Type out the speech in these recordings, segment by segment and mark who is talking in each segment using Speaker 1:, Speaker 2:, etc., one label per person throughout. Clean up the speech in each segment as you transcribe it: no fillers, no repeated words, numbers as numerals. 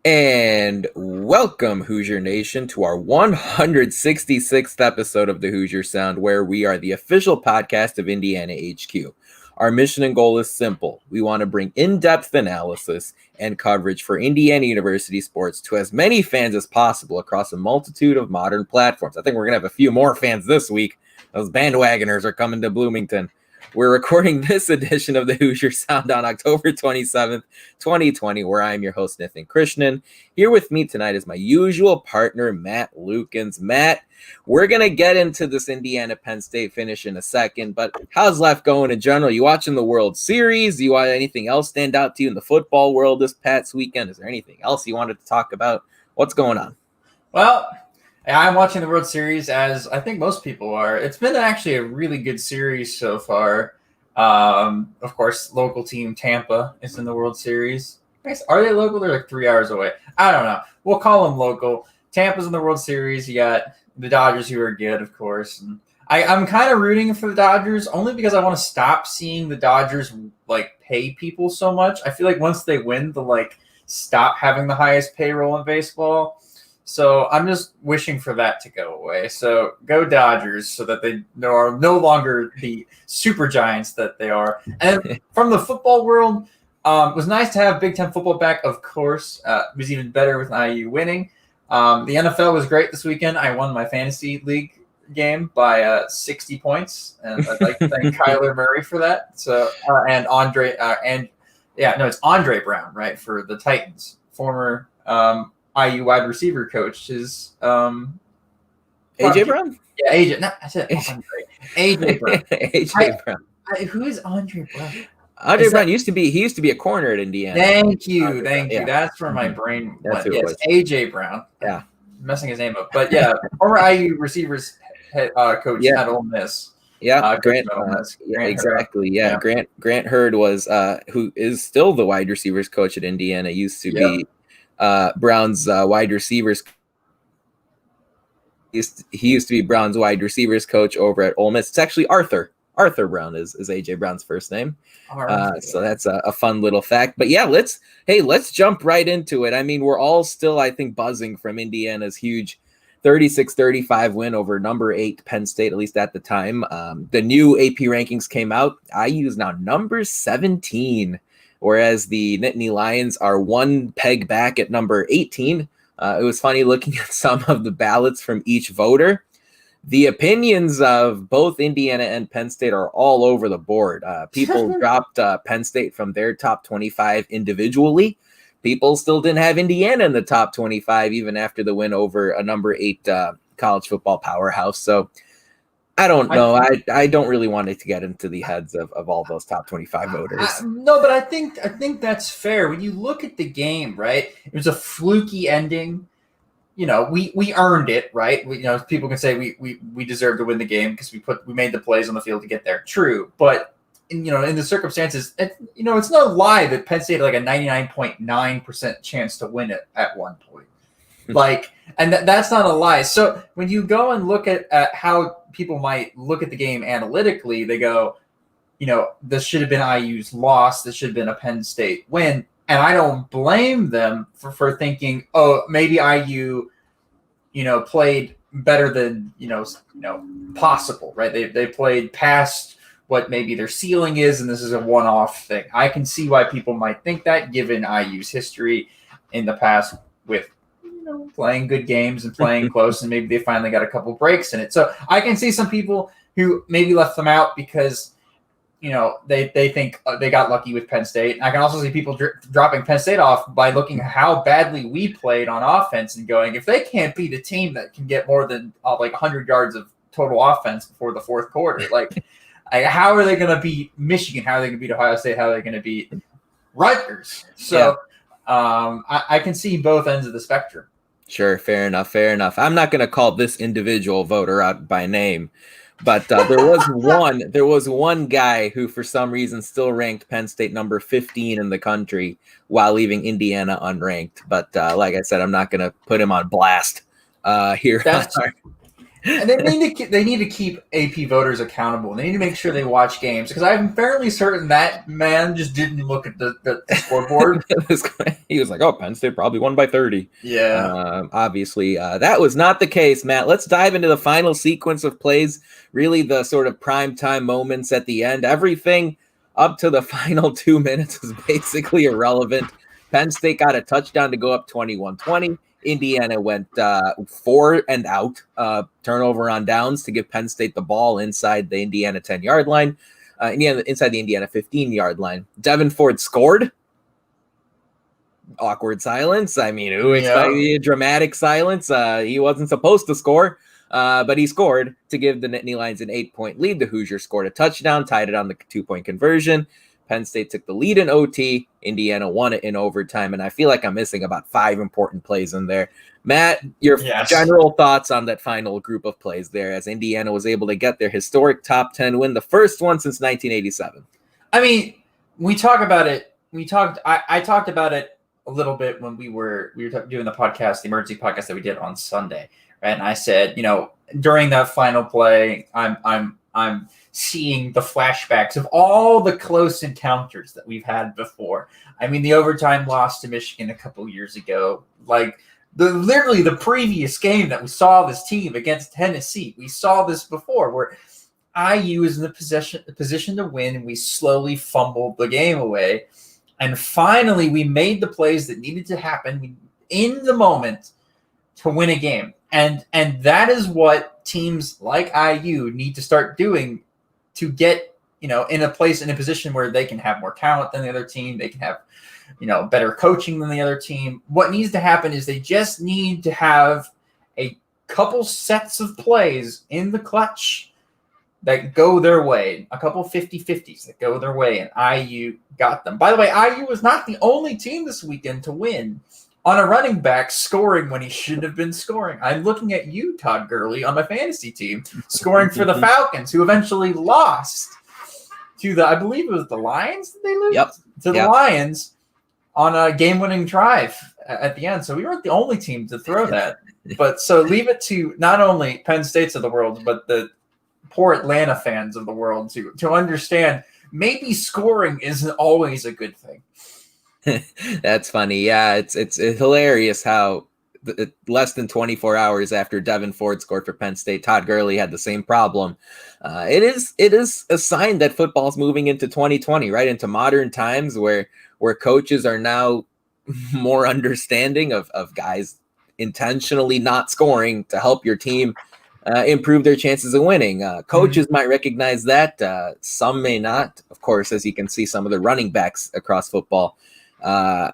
Speaker 1: And welcome, Hoosier Nation, to our 166th episode of the Hoosier Sound, where we are the official podcast of Indiana HQ. Our mission and goal is simple. We want to bring in-depth analysis and coverage for Indiana University sports to as many fans as possible across a multitude of modern platforms. I think we're going to have a few more fans this week. Those bandwagoners are coming to Bloomington. We're recording this edition of the Hoosier Sound on October 27th, 2020, where I'm your host, Nithin. Here with me tonight is my usual partner, Matt Lukens. Matt, we're going to get into this Indiana Penn State finish in a second, but how's life going in general? You watching the World Series? Do you want anything else stand out to you in the football world this past weekend? Is there anything else you wanted to talk about? What's going on?
Speaker 2: Well, I'm watching the World Series as I think most people are. It's been actually a really good series so far. Of course, local team Tampa is in the World Series. Are they local? They're like 3 hours away. I don't know. We'll call them local. Tampa's in the World Series. You got the Dodgers, who are good, of course. And I'm kind of rooting for the Dodgers only because I want to stop seeing the Dodgers pay people so much. I feel like once they win, they'll stop having the highest payroll in baseball. So I'm just wishing for that to go away. So go Dodgers so that they are no longer the super giants that they are. And from the football world, it was nice to have Big Ten football back, of course. It was even better with IU winning. The NFL was great this weekend. I won my fantasy league game by 60 points. And I'd like to thank Kyler Murray for that. So and Andre it's Andre Brown, right, for the Titans, former IU wide receiver coach is
Speaker 1: AJ Brown?
Speaker 2: Yeah, AJ. No, I said AJ Brown.
Speaker 1: AJ Brown.
Speaker 2: Who is Andre Brown?
Speaker 1: Andre Brown used to be a corner at Indiana.
Speaker 2: Thank you. That's where my brain went. Yes, AJ Brown.
Speaker 1: Yeah,
Speaker 2: messing his name up, but yeah, former IU receivers coach at Ole Miss.
Speaker 1: Yeah, Grant exactly. Yeah, Grant Hurd was who is still the wide receivers coach at Indiana. Used to be Brown's wide receivers. He used to be Brown's wide receivers coach over at Ole Miss. It's actually Arthur Brown is AJ Brown's first name. So that's a fun little fact. But yeah, let's jump right into it. I mean, we're all still, I think, buzzing from Indiana's huge 36-35 win over number 8 Penn State, at least at the time. The new AP rankings came out. IU is now number 17. Whereas the Nittany Lions are one peg back at number 18. It was funny looking at some of the ballots from each voter. The opinions of both Indiana and Penn State are all over the board. People dropped Penn State from their top 25 individually. People still didn't have Indiana in the top 25 even after the win over a number 8 college football powerhouse. So I don't know. I don't really want it to get into the heads of all those top 25 voters.
Speaker 2: No, but I think that's fair. When you look at the game, right, it was a fluky ending. You know, we earned it, right? People can say we deserve to win the game because we made the plays on the field to get there. True, but in the circumstances, it's no lie that Penn State had a 99.9% chance to win it at one point. And that's not a lie. So when you go and look at how people might look at the game analytically, they go, this should have been IU's loss. This should have been a Penn State win. And I don't blame them for thinking, oh, maybe IU, played better than, possible, right? They played past what maybe their ceiling is, and this is a one-off thing. I can see why people might think that, given IU's history in the past with playing good games and playing close, and maybe they finally got a couple breaks in it. So I can see some people who maybe left them out because, they think they got lucky with Penn State. I can also see people dropping Penn State off by looking at how badly we played on offense and going, if they can't beat a team that can get more than 100 yards of total offense before the fourth quarter, how are they going to beat Michigan? How are they going to beat Ohio State? How are they going to beat Rutgers? So I can see both ends of the spectrum.
Speaker 1: Sure, fair enough. I'm not going to call this individual voter out by name, but there was one guy who, for some reason, still ranked Penn State number 15 in the country while leaving Indiana unranked. But like I said, I'm not going to put him on blast here.
Speaker 2: And they need to keep AP voters accountable. They need to make sure they watch games, because I'm fairly certain that man just didn't look at the scoreboard.
Speaker 1: He was like, "Oh, Penn State probably won by 30."
Speaker 2: Yeah.
Speaker 1: Obviously, that was not the case, Matt. Let's dive into the final sequence of plays. Really, the sort of prime time moments at the end. Everything up to the final 2 minutes is basically irrelevant. Penn State got a touchdown to go up 21-20. Indiana went 4 and out, turnover on downs to give Penn State the ball inside the Indiana 10-yard line, inside the Indiana 15-yard line. Devin Ford scored. Awkward silence. I mean, who expected dramatic silence? He wasn't supposed to score, but he scored to give the Nittany Lions an 8-point lead. The Hoosiers scored a touchdown, tied it on the 2-point conversion. Penn State took the lead in OT. Indiana won it in overtime, and I feel like I'm missing about 5 important plays in there. Matt, your general thoughts on that final group of plays there, as Indiana was able to get their historic top 10 win, the first one since 1987.
Speaker 2: I mean, we talk about it. I talked about it a little bit when we were doing the podcast, the emergency podcast that we did on Sunday, right? And I said, during that final play, I'm seeing the flashbacks of all the close encounters that we've had before. I mean, the overtime loss to Michigan a couple years ago, like literally the previous game that we saw this team against Tennessee. We saw this before, where IU is in the position to win, and we slowly fumbled the game away. And finally, we made the plays that needed to happen in the moment to win a game. And that is what teams like IU need to start doing to get, in a position where they can have more talent than the other team. They can have, better coaching than the other team. What needs to happen is they just need to have a couple sets of plays in the clutch that go their way, a couple 50-50s that go their way, and IU got them. By the way, IU was not the only team this weekend to win on a running back scoring when he shouldn't have been scoring. I'm looking at you, Todd Gurley, on my fantasy team, scoring for the Falcons, who eventually lost to I believe it was the Lions. Did they lose?
Speaker 1: Yep.
Speaker 2: To the Lions on a game-winning drive at the end. So we weren't the only team to throw that. But so leave it to not only Penn States of the world, but the poor Atlanta fans of the world to understand maybe scoring isn't always a good thing.
Speaker 1: That's funny. Yeah, it's hilarious how less than 24 hours after Devin Ford scored for Penn State, Todd Gurley had the same problem. It is a sign that football's moving into 2020, right? Into modern times where coaches are now more understanding of guys intentionally not scoring to help your team improve their chances of winning. Coaches might recognize that. Some may not. Of course, as you can see, some of the running backs across football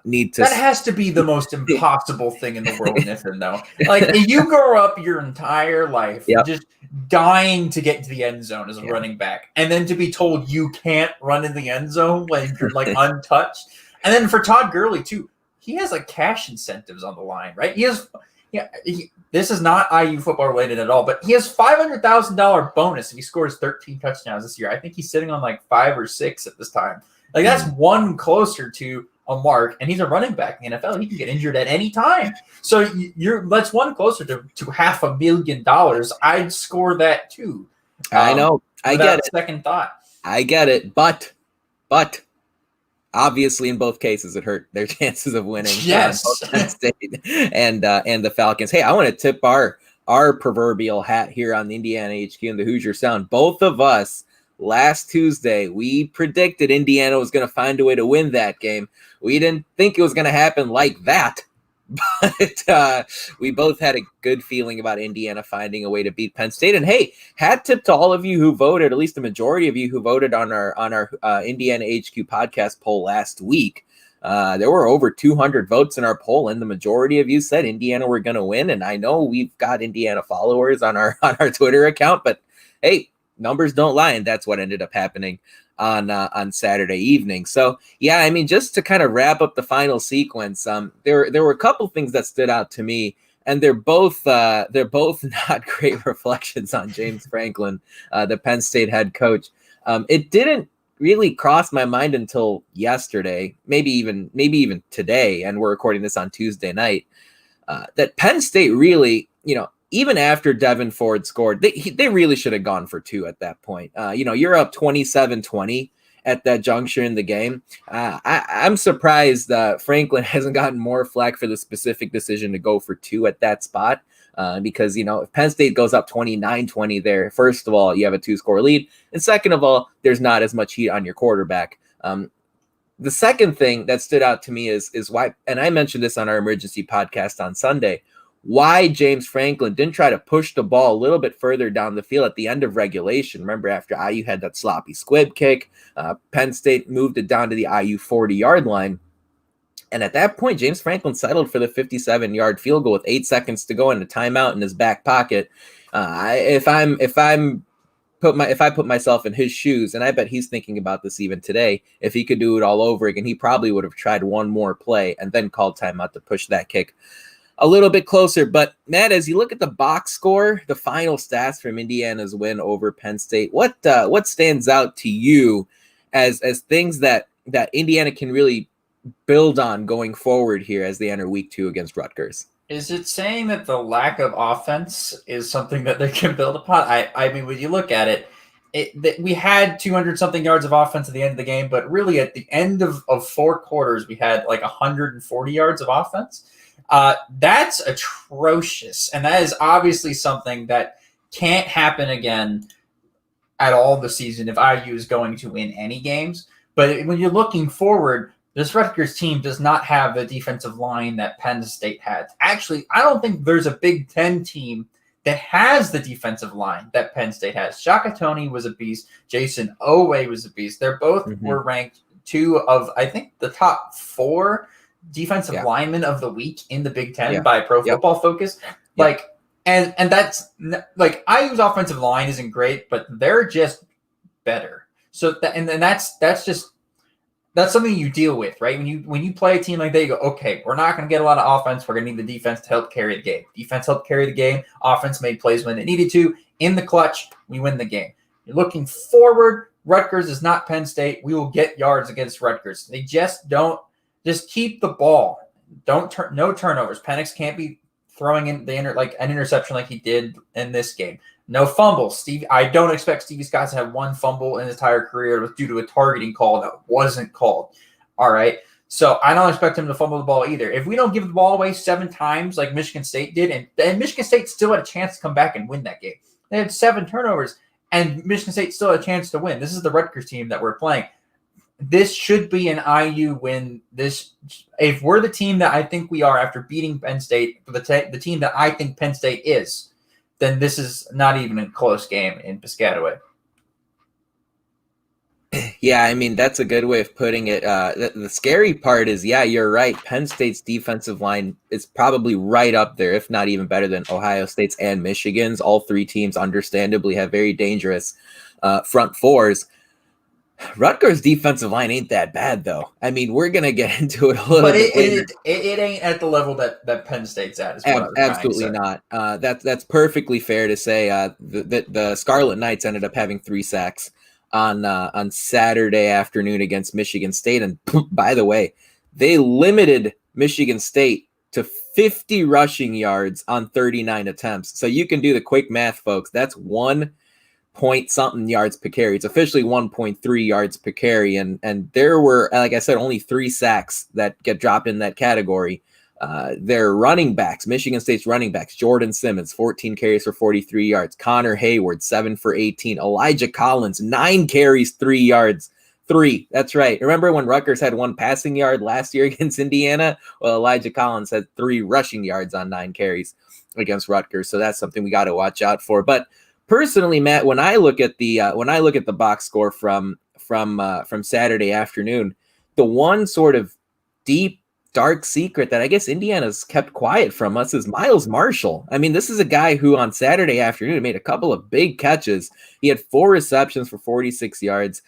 Speaker 1: need to.
Speaker 2: That has to be the most impossible thing in the world, Nithin, though. Like, you grow up your entire life just dying to get into the end zone as a running back, and then to be told you can't run in the end zone when you're like untouched. And then for Todd Gurley too, he has like cash incentives on the line, right? This is not IU football related at all, but he has $500,000 bonus if he scores 13 touchdowns this year. I think he's sitting on like 5 or 6 at this time. Like, that's one closer to a mark, and he's a running back in the NFL. He can get injured at any time. So that's one closer to $500,000. I'd score that too.
Speaker 1: I know. I get it.
Speaker 2: Second thought.
Speaker 1: I get it. But obviously, in both cases, it hurt their chances of winning.
Speaker 2: Yes.
Speaker 1: Penn State and the Falcons. Hey, I want to tip our proverbial hat here on the Indiana HQ and the Hoosier Sound. Both of us last Tuesday, we predicted Indiana was going to find a way to win that game. We didn't think it was going to happen like that, but we both had a good feeling about Indiana finding a way to beat Penn State. And hey, hat tip to all of you who voted, at least the majority of you who voted on our Indiana HQ podcast poll last week. There were over 200 votes in our poll, and the majority of you said Indiana were going to win. And I know we've got Indiana followers on our Twitter account, but hey, numbers don't lie, and that's what ended up happening on Saturday evening. So yeah, I mean, just to kind of wrap up the final sequence, there were a couple things that stood out to me, and they're both not great reflections on James Franklin, the Penn State head coach. It didn't really cross my mind until yesterday, maybe even today, and we're recording this on Tuesday night, that Penn State really, even after Devin Ford scored, they really should have gone for 2 at that point. You're up 27-20 at that juncture in the game. I'm surprised Franklin hasn't gotten more flack for the specific decision to go for 2 at that spot. Because, if Penn State goes up 29-20 there, first of all, you have a 2-score lead. And second of all, there's not as much heat on your quarterback. The second thing that stood out to me is why, and I mentioned this on our emergency podcast on Sunday, why James Franklin didn't try to push the ball a little bit further down the field at the end of regulation. Remember, after IU had that sloppy squib kick, Penn State moved it down to the IU 40-yard line. And at that point, James Franklin settled for the 57-yard field goal with 8 seconds to go and a timeout in his back pocket. If I put myself in his shoes, and I bet he's thinking about this even today, if he could do it all over again, he probably would have tried one more play and then called timeout to push that kick a little bit closer. But Matt, as you look at the box score, the final stats from Indiana's win over Penn State, what stands out to you as things that Indiana can really build on going forward here as they enter week 2 against Rutgers?
Speaker 2: Is it saying that the lack of offense is something that they can build upon? I mean, when you look at it, we had 200-something yards of offense at the end of the game, but really at the end of 4 quarters, we had like 140 yards of offense. That's atrocious. And that is obviously something that can't happen again at all this season if IU is going to win any games. But when you're looking forward, this Rutgers team does not have the defensive line that Penn State had. Actually, I don't think there's a Big Ten team that has the defensive line that Penn State has. Shaka Toney was a beast. Jason Owe was a beast. They're both were ranked 2 of, I think, the top 4 defensive linemen of the week in the Big Ten by Pro Football Focus. And that's like, IU's offensive line isn't great, but they're just better. So that's something you deal with, right? When you play a team like that, you go, okay, we're not going to get a lot of offense. We're going to need the defense to help carry the game. Defense helped carry the game. Offense made plays when it needed to. In the clutch, we win the game. You're looking forward. Rutgers is not Penn State. We will get yards against Rutgers. They just keep the ball. No turnovers. Penix can't be throwing in an interception like he did in this game. No fumbles. I don't expect Stevie Scott to have 1 fumble in his entire career. It was due to a targeting call that wasn't called. All right. So I don't expect him to fumble the ball either. If we don't give the ball away 7 times like Michigan State did, and Michigan State still had a chance to come back and win that game. They had 7 turnovers, and Michigan State still had a chance to win. This is the Rutgers team that we're playing. This should be an IU win. If we're the team that I think we are after beating Penn State, the team that I think Penn State is, then this is not even a close game in Piscataway.
Speaker 1: Yeah, I mean, that's a good way of putting it. The scary part is, you're right. Penn State's defensive line is probably right up there, if not even better than Ohio State's and Michigan's. All 3 teams understandably have very dangerous front fours. Rutgers' defensive line ain't that bad, though. I mean, we're going to get into it a little bit later.
Speaker 2: It ain't at the level that Penn State's at.
Speaker 1: Absolutely not. That's perfectly fair to say. The Scarlet Knights ended up having 3 sacks on Saturday afternoon against Michigan State. And by the way, they limited Michigan State to 50 rushing yards on 39 attempts. So you can do the quick math, folks. That's 1 point something yards per carry. It's officially 1.3 yards per carry. And there were, like I said, only 3 sacks that get dropped in that category. Their running backs, Michigan State's running backs, Jordan Simmons, 14 carries for 43 yards. Connor Hayward, 7 for 18. Elijah Collins, 9 carries, 3 yards. 3. That's right. Remember when Rutgers had 1 passing yard last year against Indiana? Well, Elijah Collins had 3 rushing yards on 9 carries against Rutgers. So that's something we got to watch out for. But personally, Matt, when I look at the box score from Saturday afternoon, the one sort of deep, dark secret that I guess Indiana's kept quiet from us is Miles Marshall. I mean, this is a guy who on Saturday afternoon made a couple of big catches. He had 4 receptions for 46 yards.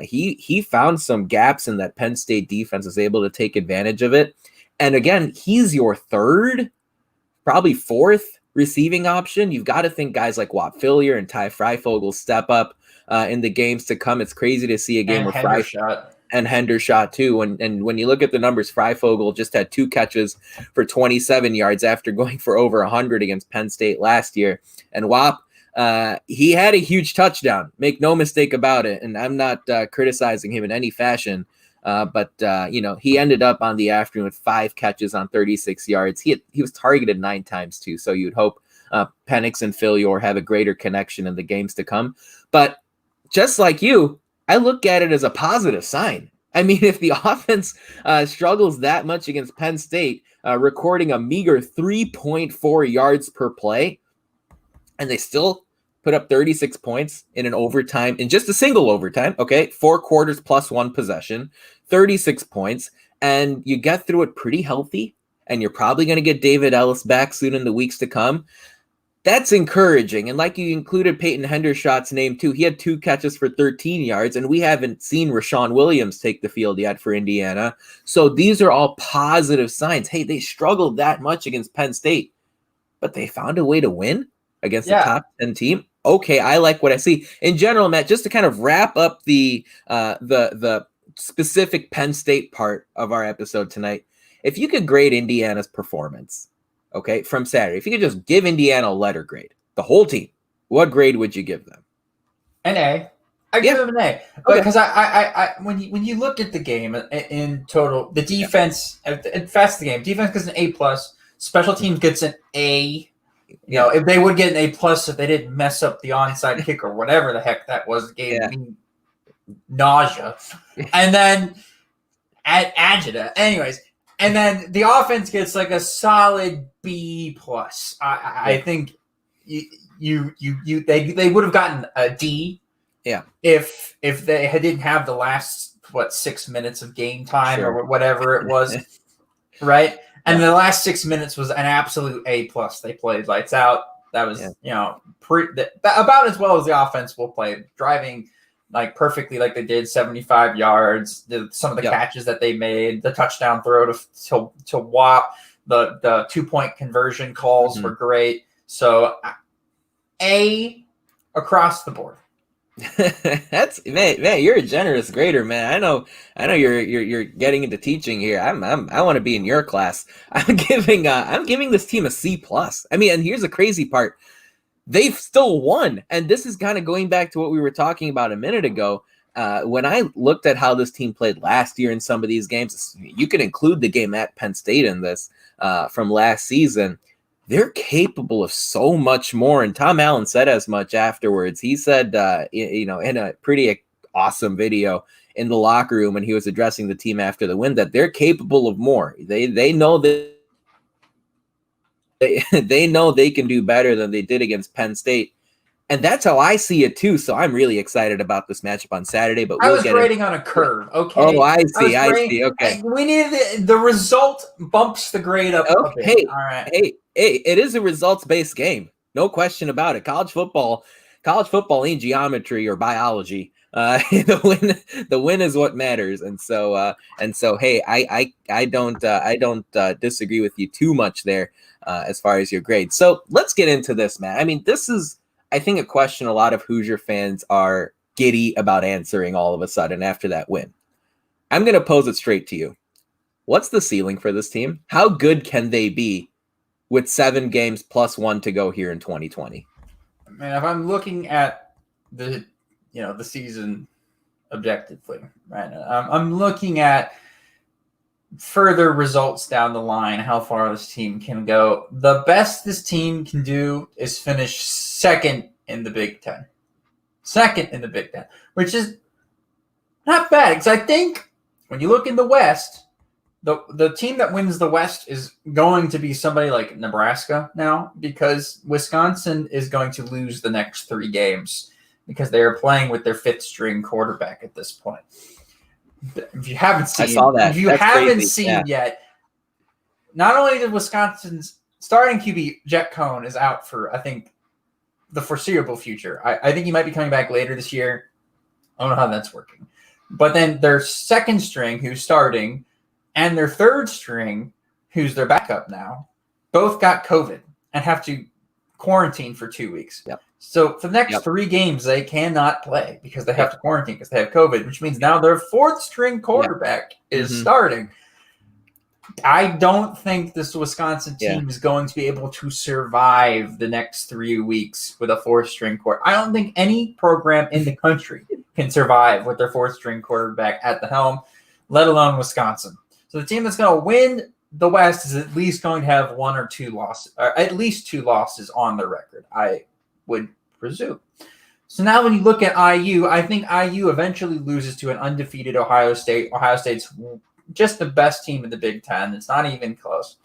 Speaker 1: He found some gaps in that Penn State defense, was able to take advantage of it. And again, he's your 3rd, probably 4th receiving option. You've got to think guys like Whop Phillier and Ty Freifogel step up in the games to come. It's crazy to see a game where and Hendershot too. And when you look at the numbers, Freifogel just had 2 catches for 27 yards after going for over 100 against Penn State last year. And Wap, he had a huge touchdown. Make no mistake about it. And I'm not criticizing him in any fashion. But he ended up on the afternoon with 5 catches on 36 yards. He was targeted 9 times too. So you'd hope Penix and Philyor have a greater connection in the games to come. But just like you, I look at it as a positive sign. I mean, if the offense struggles that much against Penn State, recording a meager 3.4 yards per play, and they still put up 36 points in an overtime, in just a single overtime, okay, 4 quarters plus 1 possession, 36 points, and you get through it pretty healthy, and you're probably going to get David Ellis back soon in the weeks to come. That's encouraging. And like you included Peyton Hendershot's name too, he had 2 catches for 13 yards, and we haven't seen Rashawn Williams take the field yet for Indiana. So these are all positive signs. Hey, they struggled that much against Penn State, but they found a way to win against the top 10 team. Okay, I like what I see. In general, Matt, just to kind of wrap up the specific Penn State part of our episode tonight, if you could grade Indiana's performance, okay, from Saturday, if you could just give Indiana a letter grade, the whole team, what grade would you give them?
Speaker 2: An A. I give them an A. Because when you look at the game in total, the defense, fast the game, defense gets an A+, special teams gets an A. You know, if they would get an A+ if they didn't mess up the onside kick or whatever the heck that was, gave me nausea. And then at Agita, anyways, and then the offense gets like a solid B+. I think they would have gotten a D. Yeah. If they didn't have the last 6 minutes of game time or whatever it was, right? And the last 6 minutes was an absolute A+. They played lights out. That was, about as well as the offense will play, driving like perfectly like they did, 75 yards, some of the catches that they made, the touchdown throw to Wap, the 2-point conversion calls were great. So A across the board.
Speaker 1: That's man, you're a generous grader, man. I know you're getting into teaching here. I want to be in your class. I'm giving this team a C+. I mean, and here's the crazy part. They've still won. And this is kind of going back to what we were talking about a minute ago. When I looked at how this team played last year in some of these games, you can include the game at Penn State in this from last season. They're capable of so much more. And Tom Allen said as much afterwards. He said, in a pretty awesome video in the locker room when he was addressing the team after the win, that they're capable of more. They know that they know they can do better than they did against Penn State. And that's how I see it too. So I'm really excited about this matchup on Saturday. But
Speaker 2: I was grading on a curve. Okay.
Speaker 1: Oh, I see. Okay.
Speaker 2: We need the result bumps the grade up.
Speaker 1: Okay.
Speaker 2: All right.
Speaker 1: Hey, it is a results-based game. No question about it. College football ain't geometry or biology. The win is what matters. And so hey, I don't disagree with you too much there as far as your grade. So let's get into this, Matt. I mean, this is, I think, a question a lot of Hoosier fans are giddy about answering all of a sudden after that win. I'm going to pose it straight to you. What's the ceiling for this team? How good can they be with 7 games plus 1 to go here in 2020?
Speaker 2: Man, if I'm looking at the season objectively, right now, I'm looking at further results down the line, how far this team can go. The best this team can do is finish second in the Big Ten. Second in the Big Ten, which is not bad. Because I think when you look in the West, the team that wins the West is going to be somebody like Nebraska now, because Wisconsin is going to lose the next 3 games because they are playing with their 5th string quarterback at this point. If you haven't seen,
Speaker 1: I saw that.
Speaker 2: If you
Speaker 1: That's
Speaker 2: haven't
Speaker 1: crazy.
Speaker 2: seen yet, not only did Wisconsin's starting QB Jet Cohn is out for, I think, the foreseeable future. I think he might be coming back later this year. I don't know how that's working. But then their 2nd string, who's starting, and their 3rd string, who's their backup now, both got COVID and have to quarantined for 2 weeks.
Speaker 1: Yep.
Speaker 2: So for the next 3 games, they cannot play because they have to quarantine because they have COVID, which means now their 4th string quarterback is starting. I don't think this Wisconsin team is going to be able to survive the next 3 weeks with a 4th string quarterback. I don't think any program in the country can survive with their 4th string quarterback at the helm, let alone Wisconsin. So the team that's going to win the West is at least going to have 1 or 2 losses, or at least 2 losses on their record, I would presume. So now when you look at IU, I think IU eventually loses to an undefeated Ohio State. Ohio State's just the best team in the Big Ten. It's not even close.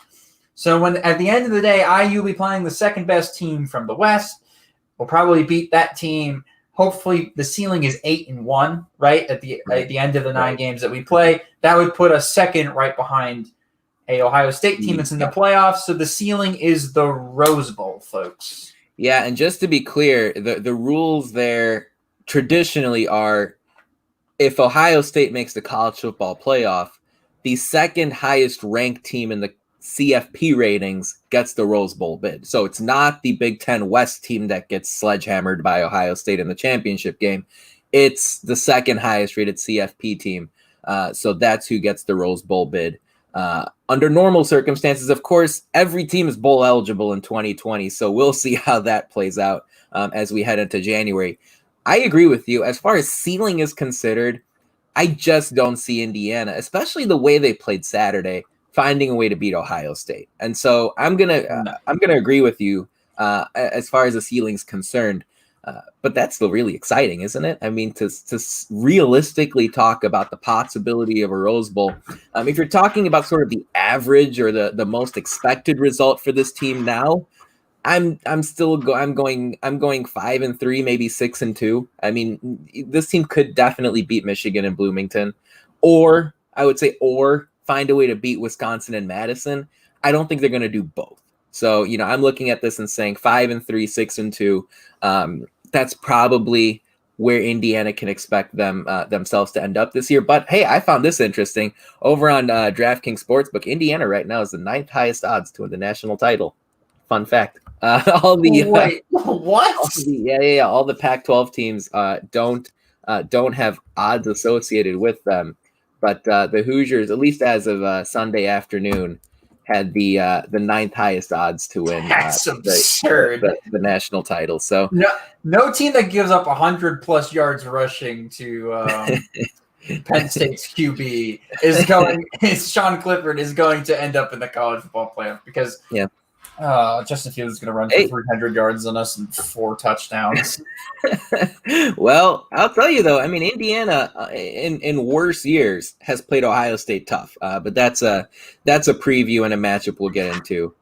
Speaker 2: So when at the end of the day, IU will be playing the second best team from the West. We'll probably beat that team. Hopefully the ceiling is 8-1, right? At the end of the 9 games that we play. That would put us second right behind a Ohio State team that's in the playoffs. So the ceiling is the Rose Bowl, folks.
Speaker 1: Yeah, and just to be clear, the rules there traditionally are if Ohio State makes the college football playoff, the second highest ranked team in the CFP ratings gets the Rose Bowl bid. So it's not the Big Ten West team that gets sledgehammered by Ohio State in the championship game. It's the second highest rated CFP team. So that's who gets the Rose Bowl bid. Under normal circumstances, of course, every team is bowl eligible in 2020. So we'll see how that plays out as we head into January. I agree with you. As far as ceiling is considered, I just don't see Indiana, especially the way they played Saturday, finding a way to beat Ohio State. And so I'm gonna agree with you as far as the ceiling's concerned. But that's still really exciting, isn't it? I mean, to realistically talk about the possibility of a Rose Bowl, if you're talking about sort of the average or the most expected result for this team now, I'm going 5-3, maybe 6-2. I mean, this team could definitely beat Michigan and Bloomington, or I would say, or find a way to beat Wisconsin and Madison. I don't think they're going to do both. So, I'm looking at this and saying 5-3, 6-2. That's probably where Indiana can expect themselves to end up this year. But hey, I found this interesting over on DraftKings Sportsbook. Indiana right now is the 9th highest odds to win the national title. Fun fact. All the Pac-12 teams don't have odds associated with them, but the Hoosiers, at least as of Sunday afternoon, had the 9th highest odds to win.
Speaker 2: That's absurd.
Speaker 1: The national title. So
Speaker 2: no team that gives up 100+ yards rushing to Penn State's QB Sean Clifford is going to end up in the college football playoff because Justin Fields is going to run for 300 yards on us and 4 touchdowns.
Speaker 1: Well, I'll tell you though, I mean, Indiana in worse years has played Ohio State tough, but that's a preview and a matchup we'll get into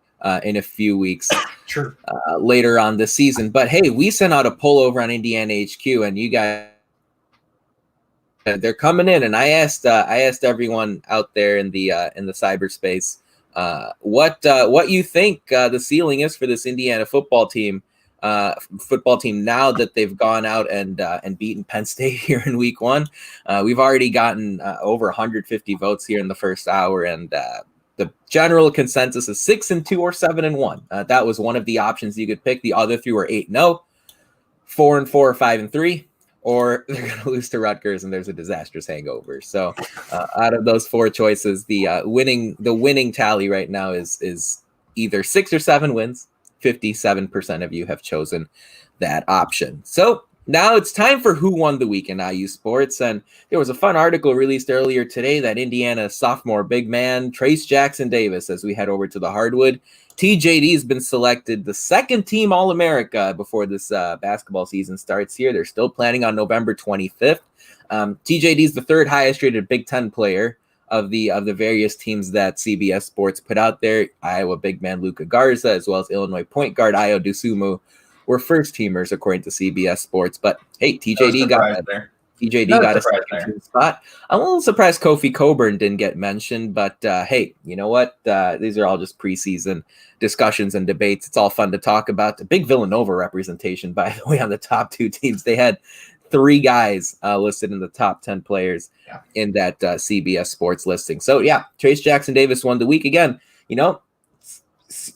Speaker 1: in a few weeks later on this season. But hey, we sent out a poll over on Indiana HQ, and you guys, they're coming in, and I asked everyone out there in the cyberspace what you think the ceiling is for this Indiana football team now that they've gone out and beaten Penn State here in week 1. We've already gotten over 150 votes here in the first hour, and the general consensus is 6-2 or 7-1. That was one of the options you could pick. The other 3 were 8-0, 4-4, or 5-3. Or they're going to lose to Rutgers and there's a disastrous hangover. So out of those 4 choices, the winning tally right now is either 6 or 7 wins. 57% of you have chosen that option. So now it's time for Who Won the Week in IU Sports. And there was a fun article released earlier today that Indiana sophomore big man Trace Jackson Davis, as we head over to the hardwood, TJD has been selected the 2nd team All-America before this basketball season starts here. They're still planning on November 25th. TJD is the 3rd highest rated Big Ten player of the various teams that CBS Sports put out there. Iowa big man Luka Garza, as well as Illinois point guard Ayo Dosunmu, were first teamers according to CBS Sports. But hey, TJD got a second spot. I'm a little surprised Kofi Coburn didn't get mentioned, but hey, you know what? These are all just preseason discussions and debates. It's all fun to talk about. The big Villanova representation, by the way, on the top 2 teams. They had 3 guys listed in the top 10 players in that CBS Sports listing. So yeah, Trace Jackson Davis won the week again.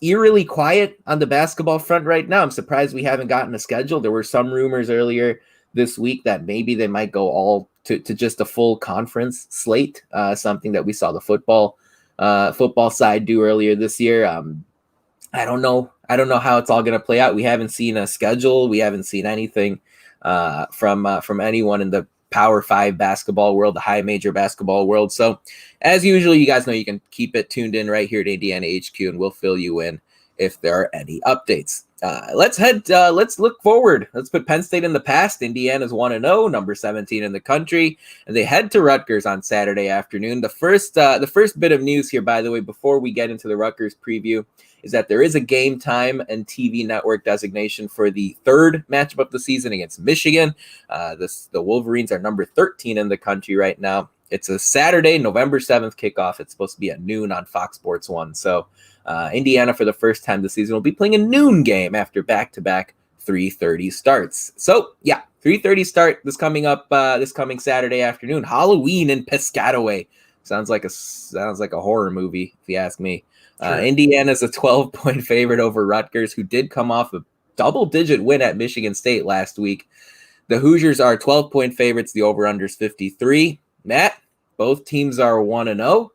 Speaker 1: eerily quiet on the basketball front right now. I'm surprised we haven't gotten a schedule. There were some rumors earlier this week that maybe they might go all to just a full conference slate, something that we saw the football side do earlier this year. I don't know how it's all going to play out. We haven't seen a schedule. We haven't seen anything from anyone in the Power 5 basketball world, the high major basketball world. So as usual, you guys know you can keep it tuned in right here at Indiana HQ, and we'll fill you in if there are any updates. Let's look forward. Let's put Penn State in the past. Indiana's 1-0, number 17 in the country, and they head to Rutgers on Saturday afternoon. The first bit of news here, by the way, before we get into the Rutgers preview, is that there is a game time and TV network designation for the third matchup of the season against Michigan. The Wolverines are number 13 in the country right now. It's a Saturday, November 7th kickoff. It's supposed to be at noon on Fox Sports 1. So Indiana, for the first time this season, will be playing a noon game after back-to-back 3:30 starts. So, yeah, 3:30 start this coming Saturday afternoon. Halloween in Piscataway. Sounds like a horror movie, if you ask me. Indiana's a 12-point favorite over Rutgers, who did come off a double-digit win at Michigan State last week. The Hoosiers are 12-point favorites. The over-under's 53. Matt, both teams are 1-0.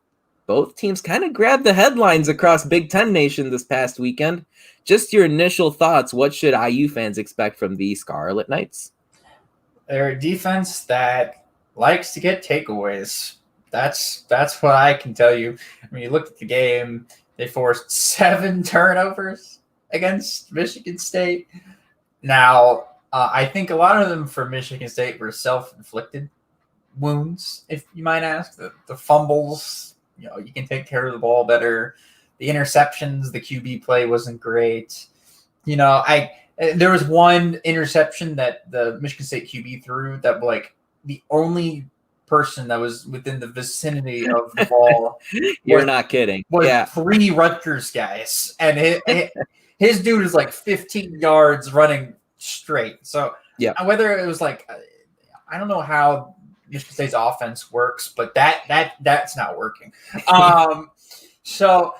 Speaker 1: Both teams kind of grabbed the headlines across Big Ten Nation this past weekend. Just your initial thoughts. What should IU fans expect from the Scarlet Knights?
Speaker 2: They're a defense that likes to get takeaways. That's what I can tell you. When you look at the game, they forced 7 turnovers against Michigan State. Now, I think a lot of them for Michigan State were self-inflicted wounds, if you might ask. The fumbles, you can take care of the ball better. The interceptions, the QB play wasn't great. There was one interception that the Michigan State QB threw that, like, the only person that was within the vicinity of the ball.
Speaker 1: You're not kidding.
Speaker 2: Was 3 Rutgers guys, and his dude is like 15 yards running straight. So whether it was like, I don't know how Michigan State's offense works, but that's not working. So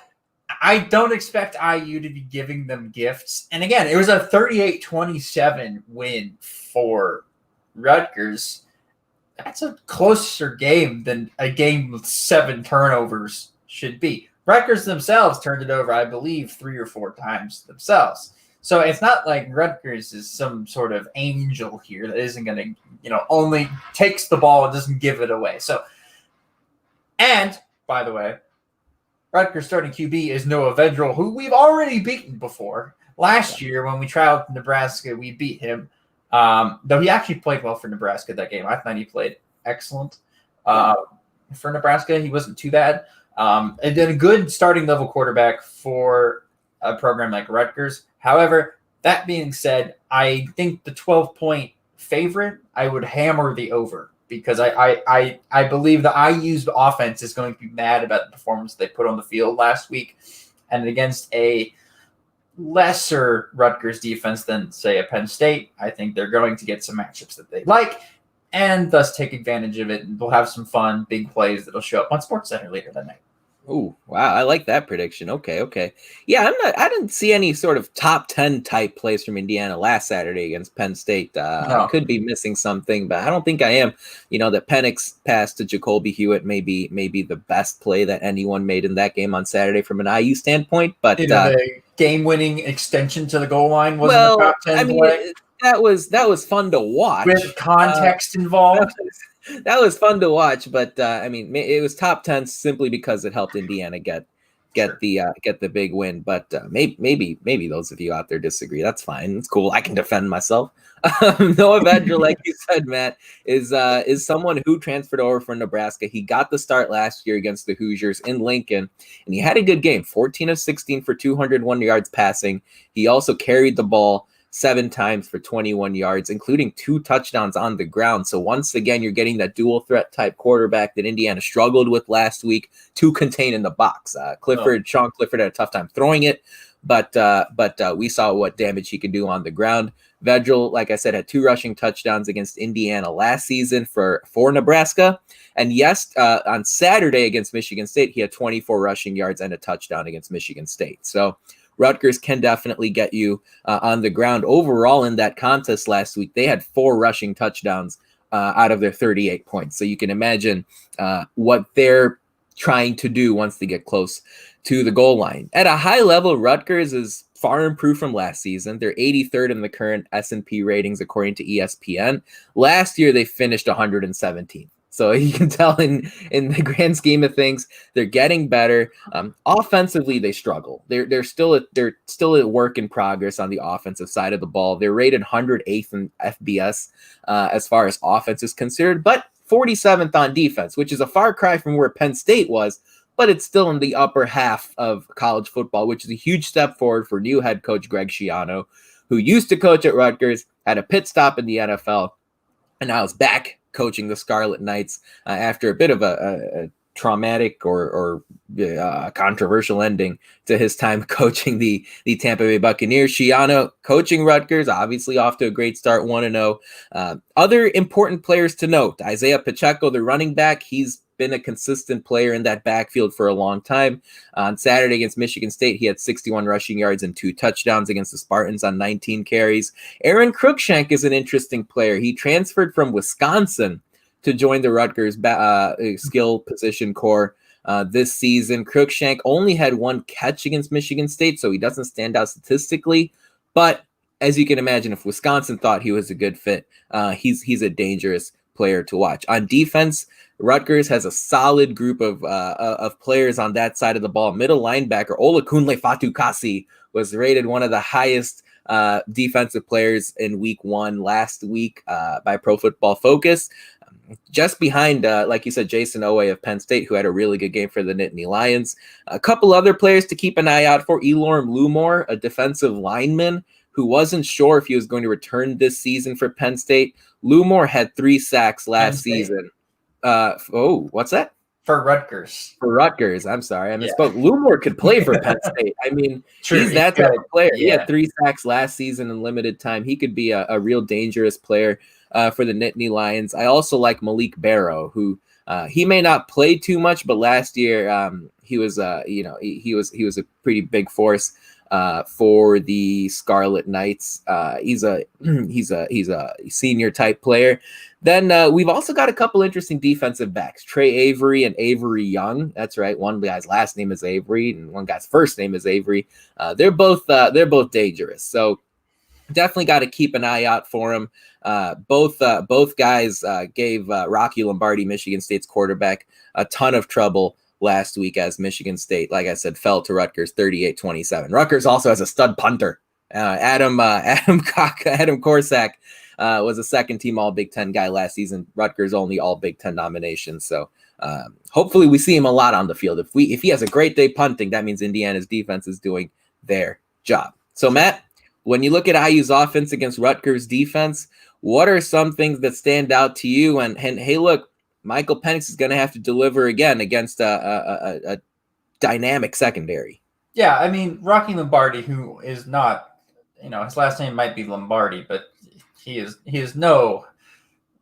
Speaker 2: I don't expect IU to be giving them gifts. And again, it was a 38-27 win for Rutgers. That's a closer game than a game with 7 turnovers should be. Rutgers themselves turned it over, I believe, 3 or 4 times themselves. So it's not like Rutgers is some sort of angel here that isn't going to, only takes the ball and doesn't give it away. So, and by the way, Rutgers starting QB is Noah Vedral, who we've already beaten before. Last year when we traveled to Nebraska, we beat him. Though he actually played well for Nebraska that game. I thought he played excellent. For Nebraska, he wasn't too bad. And then a good starting level quarterback for a program like Rutgers. However, that being said, I think the 12-point favorite, I would hammer the over, because I believe the IU's offense is going to be mad about the performance they put on the field last week, and against a lesser Rutgers defense than, say, a Penn State. I think they're going to get some matchups that they like, and thus take advantage of it, and they'll have some fun, big plays that'll show up on SportsCenter later that night.
Speaker 1: Oh, wow. I like that prediction. Okay. Yeah, I didn't see any sort of top 10 type plays from Indiana last Saturday against Penn State. I could be missing something, but I don't think I am. The Penix pass to Jacoby Hewitt may be the best play that anyone made in that game on Saturday from an IU standpoint. But
Speaker 2: the game-winning extension to the goal line wasn't a top 10 play.
Speaker 1: That was fun to watch.
Speaker 2: With context involved.
Speaker 1: That was fun to watch, but it was top 10 simply because it helped Indiana get the big win. But maybe those of you out there disagree. That's fine. It's cool. I can defend myself. Noah Vedral, like you said, Matt, is someone who transferred over from Nebraska. He got the start last year against the Hoosiers in Lincoln, and he had a good game. 14 of 16 for 201 yards passing. He also carried the ball 7 times for 21 yards, including 2 touchdowns on the ground. So once again, you're getting that dual threat type quarterback that Indiana struggled with last week to contain in the box. Sean Clifford had a tough time throwing it, but we saw what damage he could do on the ground. Vedral, like I said, had 2 rushing touchdowns against Indiana last season for Nebraska. And yes, on Saturday against Michigan State, he had 24 rushing yards and a touchdown against Michigan State. So Rutgers can definitely get you on the ground. Overall in that contest last week, they had 4 rushing touchdowns out of their 38 points. So you can imagine what they're trying to do once they get close to the goal line. At a high level, Rutgers is far improved from last season. They're 83rd in the current S&P ratings according to ESPN. Last year, they finished 117th. So you can tell in the grand scheme of things, they're getting better. Offensively, they struggle. They're still a work in progress on the offensive side of the ball. They're rated 108th in FBS as far as offense is considered, but 47th on defense, which is a far cry from where Penn State was, but it's still in the upper half of college football, which is a huge step forward for new head coach Greg Schiano, who used to coach at Rutgers, had a pit stop in the NFL, and now is back coaching the Scarlet Knights after a bit of a traumatic or controversial ending to his time coaching the Tampa Bay Buccaneers. Schiano coaching Rutgers, obviously off to a great start, 1-0. Other important players to note, Isaiah Pacheco, the running back, he's been a consistent player in that backfield for a long time. On Saturday against Michigan State, he had 61 rushing yards and 2 touchdowns against the Spartans on 19 carries. Aaron Crookshank is an interesting player. He transferred from Wisconsin to join the Rutgers skill position core this season. Crookshank only had 1 catch against Michigan State, so he doesn't stand out statistically. But as you can imagine, if Wisconsin thought he was a good fit, he's a dangerous player to watch. On defense, Rutgers has a solid group of players on that side of the ball. Middle linebacker Olakunle Fatukasi was rated one of the highest defensive players in week 1 last week by Pro Football Focus. Just behind, like you said, Jason Owe of Penn State, who had a really good game for the Nittany Lions. A couple other players to keep an eye out for. Elorm Lumore, a defensive lineman who wasn't sure if he was going to return this season for Penn State. Lumore had 3 sacks last season. What's that?
Speaker 2: For Rutgers.
Speaker 1: For Rutgers. I'm sorry. I misspoke. Yeah. Lumore could play for Penn State. I mean, he's that type of player. Yeah. He had 3 sacks last season in limited time. He could be a real dangerous player for the Nittany Lions. I also like Malik Barrow, who he may not play too much, but last year he was a pretty big force for the Scarlet Knights. He's a senior type player. Then we've also got a couple interesting defensive backs, Trey Avery and Avery Young. That's right. One guy's last name is Avery and one guy's first name is Avery. They're both dangerous. So definitely got to keep an eye out for them. Both guys gave Rocky Lombardi, Michigan State's quarterback, a ton of trouble last week as Michigan State, like I said, fell to Rutgers 38-27. Rutgers also has a stud punter. Adam Korsak was a second-team All-Big Ten guy last season. Rutgers only All-Big Ten nomination. So hopefully we see him a lot on the field. If he has a great day punting, that means Indiana's defense is doing their job. So Matt, when you look at IU's offense against Rutgers' defense, what are some things that stand out to you? And hey, look, Michael Penix is going to have to deliver again against a dynamic secondary.
Speaker 2: Yeah, I mean, Rocky Lombardi, who is not, his last name might be Lombardi, but he is no,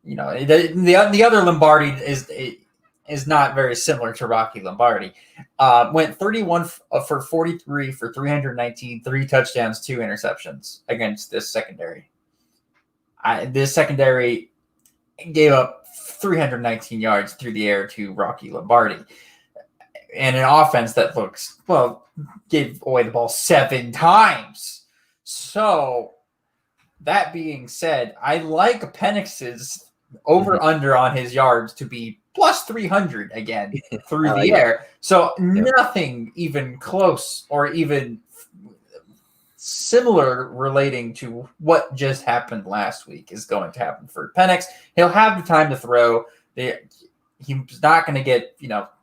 Speaker 2: the other Lombardi is not very similar to Rocky Lombardi. Went 31 for 43 for 319, 3 touchdowns, 2 interceptions against this secondary. This secondary gave up 319 yards through the air to Rocky Lombardi. And an offense that gave away the ball 7 times. So, that being said, I like Penix's over-under on his yards to be plus 300 again through the air. So, nothing even close or even similar relating to what just happened last week is going to happen for Penix. He'll have the time to throw. He's not going to get,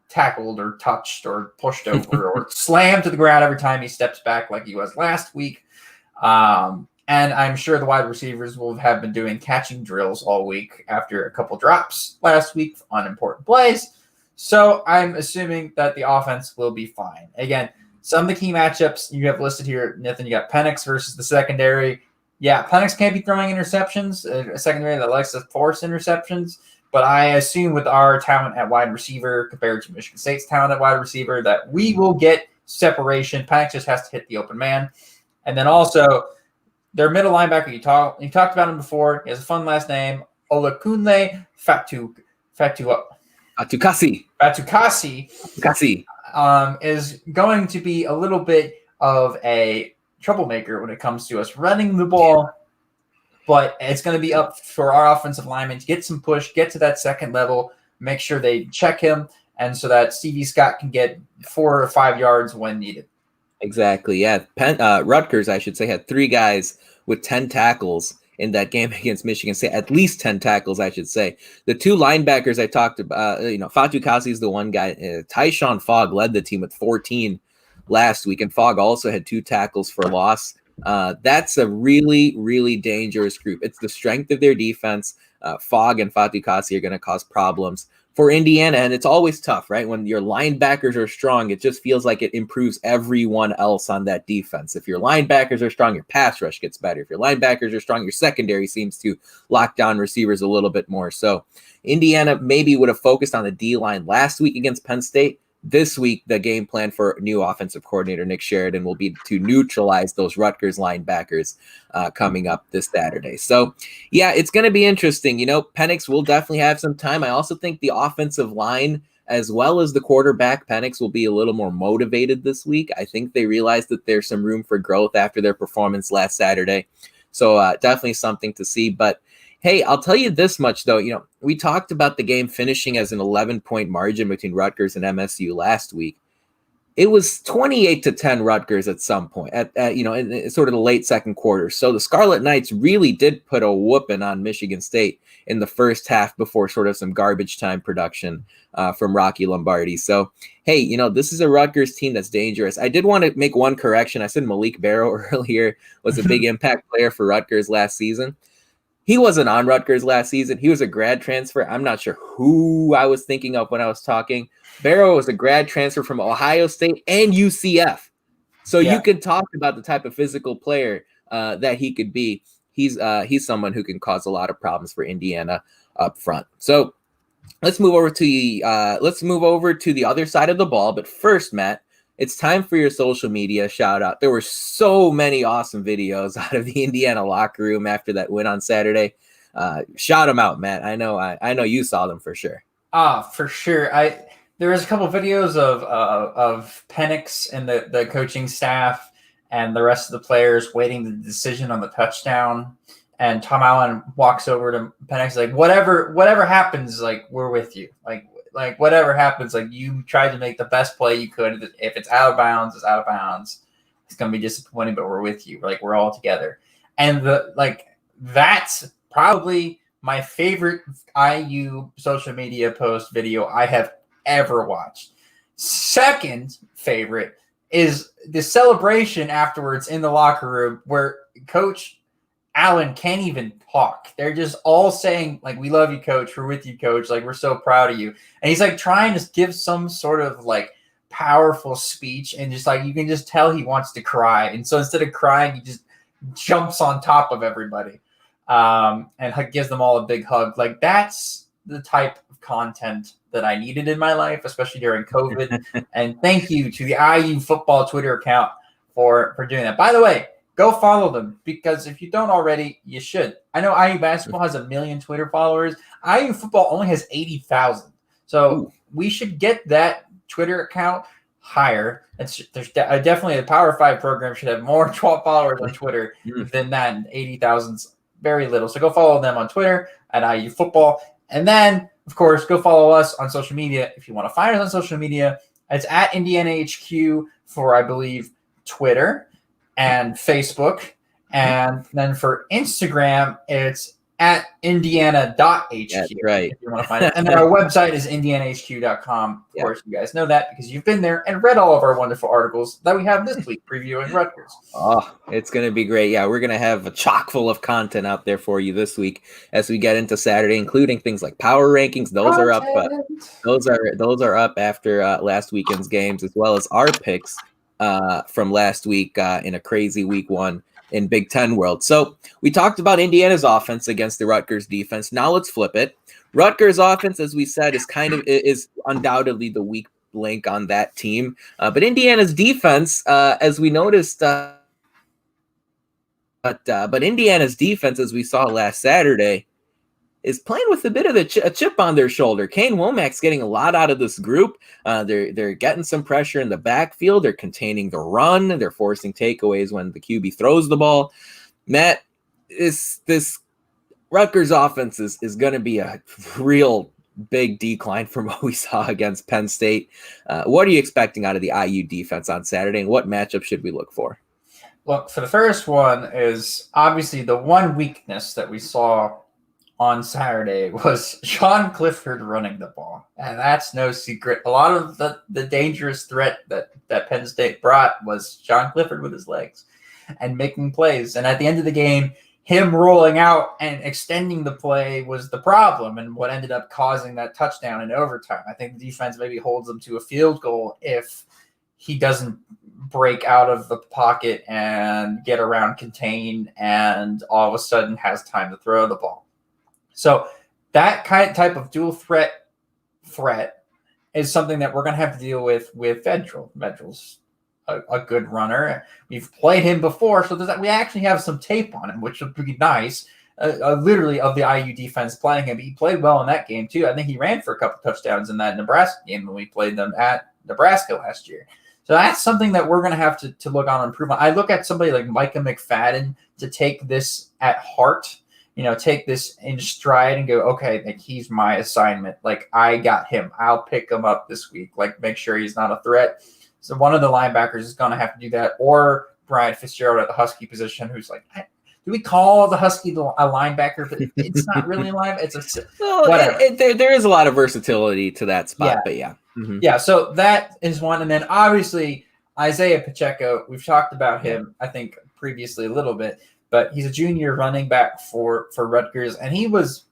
Speaker 2: tackled or touched or pushed over or slammed to the ground every time he steps back like he was last week. And I'm sure the wide receivers will have been doing catching drills all week after a couple drops last week on important plays. So I'm assuming that the offense will be fine. Again, some of the key matchups you have listed here, Nithin, you got Penix versus the secondary. Yeah, Penix can't be throwing interceptions, a secondary that likes to force interceptions. But I assume with our talent at wide receiver compared to Michigan State's talent at wide receiver that we will get separation. Penix just has to hit the open man. And then also their middle linebacker, you talked about him before. He has a fun last name, Olakunle
Speaker 1: Fatukasi
Speaker 2: is going to be a little bit of a troublemaker when it comes to us running the ball. But it's going to be up for our offensive linemen to get some push, get to that second level, make sure they check him, and so that Stevie Scott can get 4 or 5 yards when needed.
Speaker 1: Exactly. Yeah. Rutgers, I should say, had 3 guys with 10 tackles in that game against Michigan State. At least 10 tackles, I should say. The 2 linebackers I talked about, Fatukasi is the one guy. Tyshawn Fogg led the team with 14 last week, and Fogg also had 2 tackles for loss. That's a really, really dangerous group. It's the strength of their defense. Fogg and Fatukasi are going to cause problems for Indiana, and it's always tough, right? When your linebackers are strong, it just feels like it improves everyone else on that defense. If your linebackers are strong, your pass rush gets better. If your linebackers are strong, your secondary seems to lock down receivers a little bit more. So Indiana maybe would have focused on the D-line last week against Penn State. This week, the game plan for new offensive coordinator Nick Sheridan will be to neutralize those Rutgers linebackers coming up this Saturday. So, yeah, it's going to be interesting. Penix will definitely have some time. I also think the offensive line, as well as the quarterback, Penix, will be a little more motivated this week. I think they realize that there's some room for growth after their performance last Saturday. So, definitely something to see. But hey, I'll tell you this much, though. We talked about the game finishing as an 11-point margin between Rutgers and MSU last week. It was 28-10 Rutgers at some point, in sort of the late second quarter. So the Scarlet Knights really did put a whooping on Michigan State in the first half before sort of some garbage time production from Rocky Lombardi. So, hey, this is a Rutgers team that's dangerous. I did want to make one correction. I said Malik Barrow earlier was a big impact player for Rutgers last season. He wasn't on Rutgers last season. He was a grad transfer. I'm not sure who I was thinking of when I was talking. Barrow was a grad transfer from Ohio State and UCF. So you could talk about the type of physical player that he could be. He's someone who can cause a lot of problems for Indiana up front. So let's move over to the other side of the ball. But first, Matt, it's time for your social media shout out. There were so many awesome videos out of the Indiana locker room after that win on Saturday. Shout them out, Matt. I know you saw them for sure.
Speaker 2: For sure. There was a couple of videos of Penix and the coaching staff and the rest of the players waiting the decision on the touchdown. And Tom Allen walks over to Penix like, whatever happens, like, we're with you. Like whatever happens, like, you tried to make the best play you could. If it's out of bounds, it's out of bounds. It's gonna be disappointing, but we're with you. Like, we're all together. And that's probably my favorite IU social media post video I have ever watched. Second favorite is the celebration afterwards in the locker room where Coach Allen can't even talk. They're just all saying, like, we love you, Coach. We're with you, Coach. Like, we're so proud of you. And he's like trying to give some sort of like powerful speech, and just like you can just tell he wants to cry. And so instead of crying, he just jumps on top of everybody and gives them all a big hug. Like, that's the type of content that I needed in my life, especially during COVID. And thank you to the IU football Twitter account for doing that. By the way, go follow them, because if you don't already, you should. I know IU basketball has 1 million Twitter followers. IU football only has 80,000. So we should get that Twitter account higher. There's definitely a Power 5 program should have more followers on Twitter than that. 80,000's very little. So go follow them on Twitter at IU football. And then, of course, go follow us on social media. If you want to find us on social media, it's at Indiana HQ for, I believe, Twitter and Facebook. And then for Instagram, it's at indiana.hq.
Speaker 1: That's right.
Speaker 2: If you want to find it. And then our website is indianahq.com. Of course, you guys know that because you've been there and read all of our wonderful articles that we have this week previewing Rutgers.
Speaker 1: Oh, it's going to be great. Yeah, we're going to have a chock full of content out there for you this week as we get into Saturday, including things like power rankings. Those are up. Those are up after last weekend's games, as well as our picks from last week in a crazy week 1 in Big Ten world. So we talked about Indiana's offense against the Rutgers defense. Now let's flip it. Rutgers offense, as we said, is undoubtedly the weak link on that team. But Indiana's defense, as we noticed, but Indiana's defense, as we saw last Saturday, is playing with a bit of a chip on their shoulder. Kane Womack's getting a lot out of this group. They're getting some pressure in the backfield. They're containing the run. They're forcing takeaways when the QB throws the ball. Matt, this Rutgers offense is going to be a real big decline from what we saw against Penn State. What are you expecting out of the IU defense on Saturday, and what matchup should we look for?
Speaker 2: Look, for the first one is obviously the one weakness that we saw on Saturday was Sean Clifford running the ball. And that's no secret. A lot of the dangerous threat that Penn State brought was Sean Clifford with his legs and making plays. And at the end of the game, him rolling out and extending the play was the problem and what ended up causing that touchdown in overtime. I think the defense maybe holds them to a field goal if he doesn't break out of the pocket and get around contain and all of a sudden has time to throw the ball. So that type of dual threat is something that we're going to have to deal with Vedral. Vedral's a good runner. We've played him before, so we actually have some tape on him, which would be nice. Literally of the IU defense playing him. He played well in that game too. I think he ran for a couple touchdowns in that Nebraska game when we played them at Nebraska last year. So that's something that we're going to have to look on and improve on. I look at somebody like Micah McFadden to take this at heart. Take this in stride and go, okay, like he's my assignment. Like I got him. I'll pick him up this week. Like make sure he's not a threat. So one of the linebackers is going to have to do that. Or Brian Fitzgerald at the Husky position, who's like, do we call the Husky a linebacker? But it's not really a linebacker. It's whatever.
Speaker 1: There is a lot of versatility to that spot, but yeah. Mm-hmm.
Speaker 2: Yeah, so that is one. And then obviously Isaiah Pacheco, we've talked about him, I think, previously a little bit. But he's a junior running back for Rutgers, and he was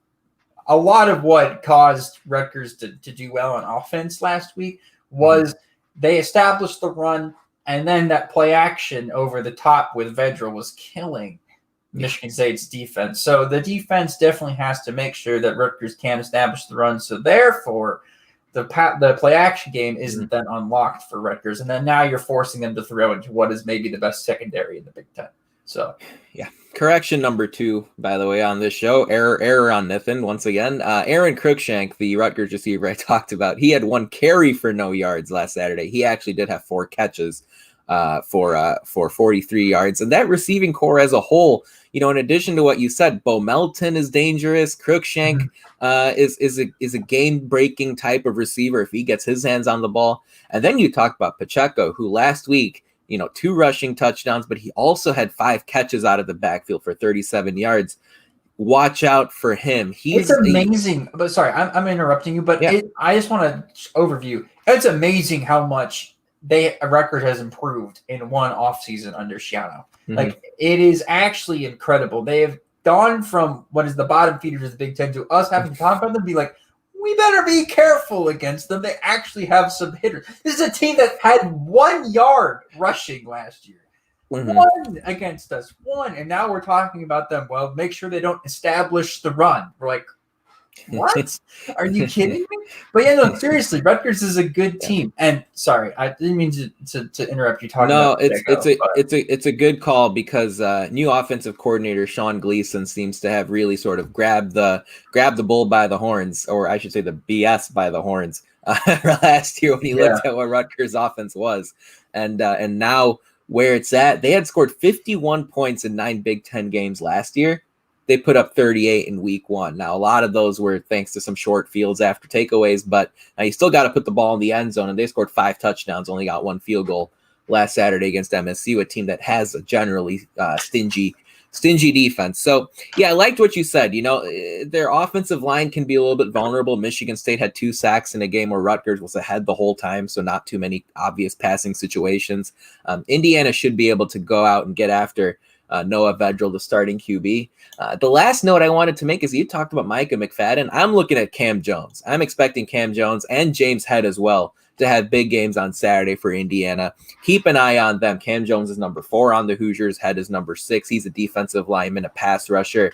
Speaker 2: a lot of what caused Rutgers to do well on offense last week was they established the run, and then that play action over the top with Vedral was killing Michigan State's defense. So the defense definitely has to make sure that Rutgers can establish the run. So therefore, the play action game isn't then unlocked for Rutgers, and then now you're forcing them to throw into what is maybe the best secondary in the Big Ten. So,
Speaker 1: yeah. Correction number 2, by the way, on this show. Error on Nithin once again. Aaron Crookshank, the Rutgers receiver I talked about, he had 1 carry for no yards last Saturday. He actually did have 4 catches for 43 yards. And that receiving core as a whole, in addition to what you said, Bo Melton is dangerous. Crookshank is a game-breaking type of receiver if he gets his hands on the ball. And then you talk about Pacheco, who last week, 2 rushing touchdowns, but he also had 5 catches out of the backfield for 37 yards. Watch out for him.
Speaker 2: It's amazing. But sorry, I'm interrupting you, but I just want to overview. It's amazing how much Rutgers has improved in one offseason under Shiano. Mm-hmm. Like it is actually incredible. They have gone from what is the bottom feeders of the Big Ten to us having to talk about them, be like, we better be careful against them. They actually have some hitters. This is a team that had 1 yard rushing last year. Mm-hmm. 1 against us. 1. And now we're talking about them. Well, make sure they don't establish the run. We're like, what? Are you kidding me? But yeah, no, seriously, Rutgers is a good team. And sorry, I didn't mean to interrupt you talking about
Speaker 1: it's a good call because new offensive coordinator Sean Gleason seems to have really sort of grabbed the bull by the horns, or I should say the BS by the horns last year when he looked at what Rutgers offense was. And now where it's at, they had scored 51 points in 9 Big Ten games last year. They put up 38 in week 1. Now, a lot of those were thanks to some short fields after takeaways, but you still got to put the ball in the end zone, and they scored 5 touchdowns, only got 1 field goal last Saturday against MSU, a team that has a generally stingy defense. So, yeah, I liked what you said. Their offensive line can be a little bit vulnerable. Michigan State had 2 sacks in a game where Rutgers was ahead the whole time, so not too many obvious passing situations. Indiana should be able to go out and get after Noah Vedral, the starting QB. The last note I wanted to make is you talked about Micah McFadden. I'm looking at Cam Jones. I'm expecting Cam Jones and James Head as well to have big games on Saturday for Indiana. Keep an eye on them. Cam Jones is number 4 on the Hoosiers. Head is number 6. He's a defensive lineman, a pass rusher.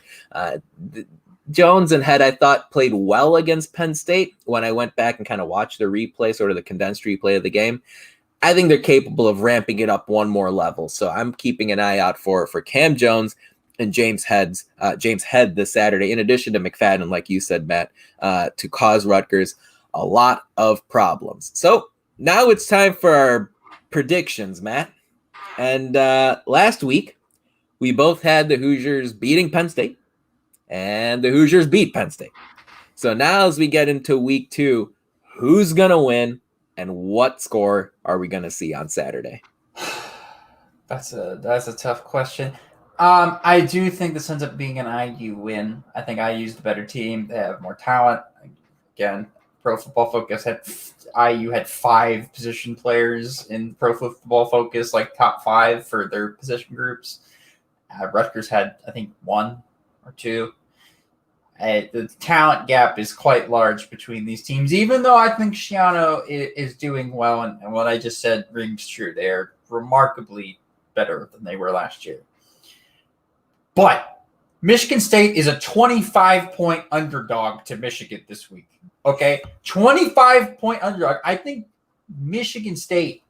Speaker 1: Jones and Head, I thought, played well against Penn State. When I went back and kind of watched the replay, sort of the condensed replay of the game, I think they're capable of ramping it up one more level. So I'm keeping an eye out for Cam Jones and James Head this Saturday, in addition to McFadden, like you said, Matt, to cause Rutgers a lot of problems. So now it's time for our predictions, Matt. And last week, we both had the Hoosiers beating Penn State, and the Hoosiers beat Penn State. So now as we get into week 2, who's going to win and what score are we going to see on Saturday?
Speaker 2: That's a tough question. I do think this ends up being an IU win. I think IU's the better team. They have more talent. Again, Pro Football Focus IU had 5 position players in Pro Football Focus, like top 5 for their position groups. Rutgers had, I think, 1 or 2. The talent gap is quite large between these teams, even though I think Schiano is doing well, and what I just said rings true. They are remarkably better than they were last year. But Michigan State is a 25-point underdog to Michigan this week. Okay? 25-point underdog. I think Michigan State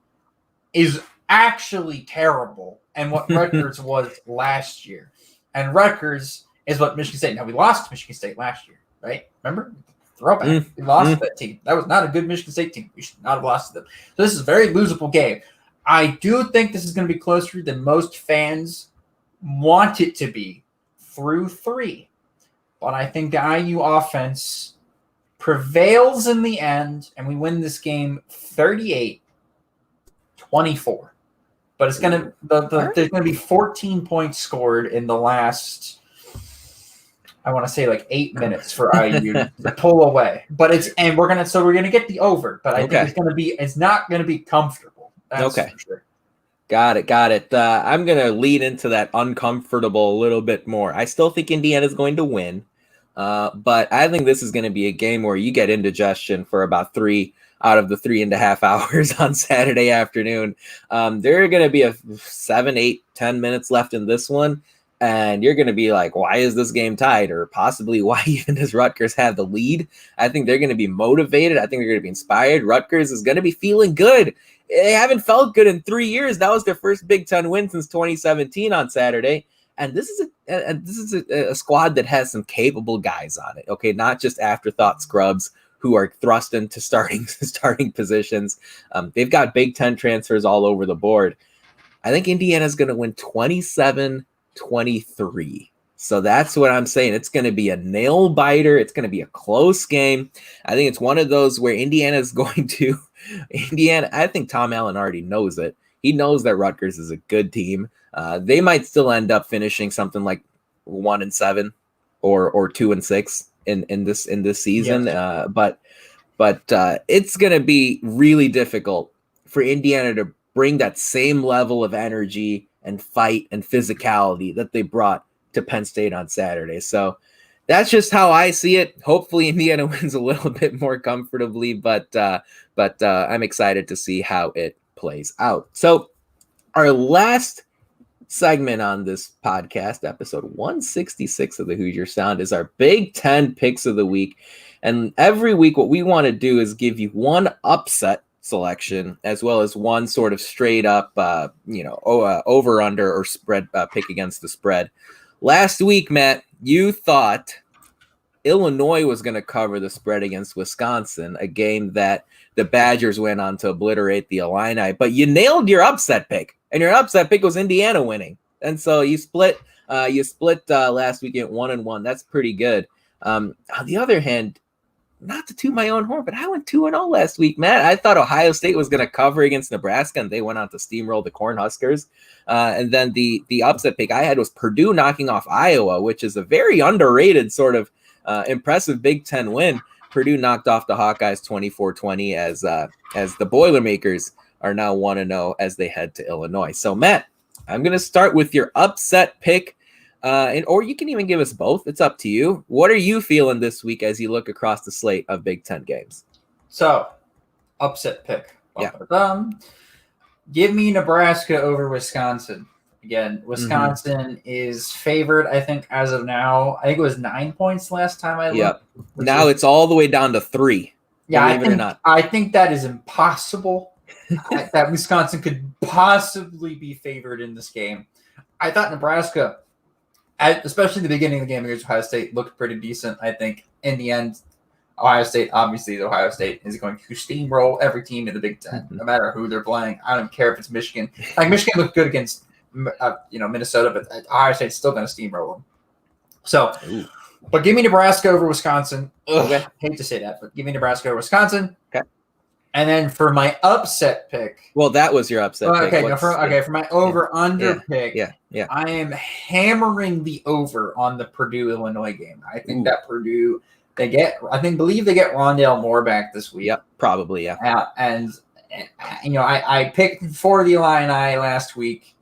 Speaker 2: is actually terrible and what Rutgers was last year. And Rutgers is what Michigan State. Now, we lost to Michigan State last year, right? Remember? Throwback. We lost to that team. That was not a good Michigan State team. We should not have lost to them. So this is a very losable game. I do think this is going to be closer than most fans want it to be through 3. But I think the IU offense prevails in the end, and we win this game 38-24. But it's going to there's going to be 14 points scored in the last, I want to say, like 8 minutes for IU to pull away. But we're gonna get the over. But I think it's not going to be comfortable. That's for sure.
Speaker 1: Got it. I'm going to lead into that uncomfortable a little bit more. I still think Indiana's going to win, but I think this is going to be a game where you get indigestion for about 3 out of the 3.5 hours on Saturday afternoon. There are going to be a 7, 8, 10 minutes left in this one, and you're going to be like, why is this game tied? Or possibly, why even does Rutgers have the lead? I think they're going to be motivated. I think they're going to be inspired. Rutgers is going to be feeling good. They haven't felt good in 3 years. That was their first Big Ten win since 2017 on Saturday. And this is a squad that has some capable guys on it. Okay, not just afterthought scrubs who are thrust into starting positions. They've got Big Ten transfers all over the board. I think Indiana's going to win 27-23. So that's what I'm saying. It's going to be a nail biter. It's going to be a close game. I think it's one of those where Indiana's going to I think Tom Allen already knows it. He knows that Rutgers is a good team. They might still end up finishing something like 1-7 or 2-6 in this season. Yes. But it's going to be really difficult for Indiana to bring that same level of energy and fight and physicality that they brought to Penn State on Saturday. So that's just how I see it. Hopefully Indiana wins a little bit more comfortably, but I'm excited to see how it plays out. So our last segment on this podcast, episode 166 of the Hoosier Sound, is our Big Ten picks of the week. And every week what we want to do is give you one upset selection as well as one sort of straight up over under or spread pick against the spread. Last week, Matt, you thought Illinois was going to cover the spread against Wisconsin, a game that the Badgers went on to obliterate the Illini, but you nailed your upset pick, and your upset pick was Indiana winning. And so you split last week at 1-1. That's pretty good. On the other hand, not to toot my own horn, but I went 2-0 last week, Matt. I thought Ohio State was going to cover against Nebraska, and they went on to steamroll the Cornhuskers. And then the upset pick I had was Purdue knocking off Iowa, which is a very underrated sort of impressive Big Ten win. Purdue knocked off the Hawkeyes 24-20 as the Boilermakers are now 1-0 as they head to Illinois. So, Matt, I'm going to start with your upset pick. Or you can even give us both. It's up to you. What are you feeling this week as you look across the slate of Big Ten games?
Speaker 2: So, upset pick.
Speaker 1: Yeah.
Speaker 2: Give me Nebraska over Wisconsin. Again, Wisconsin is favored, I think, as of now. I think it was 9 points last time I looked.
Speaker 1: Now it's all the way down to 3.
Speaker 2: Yeah,
Speaker 1: believe it or not.
Speaker 2: I think that is impossible. That Wisconsin could possibly be favored in this game. I thought Nebraska, especially the beginning of the game against Ohio State, looked pretty decent. I think in the end, Ohio State is going to steamroll every team in the Big Ten, no matter who they're playing. I don't care if it's Michigan. Like Michigan looked good against Minnesota, but Ohio State's still going to steamroll them. So, but give me Nebraska over Wisconsin. Okay. Hate to say that, but give me Nebraska over Wisconsin.
Speaker 1: Okay.
Speaker 2: And then for my upset pick.
Speaker 1: Well, that was your upset pick.
Speaker 2: For my over-under pick,
Speaker 1: yeah.
Speaker 2: I am hammering the over on the Purdue-Illinois game. I think that Purdue, believe they get Rondale Moore back this week.
Speaker 1: Yep, probably, yeah.
Speaker 2: I picked for the Illini last week.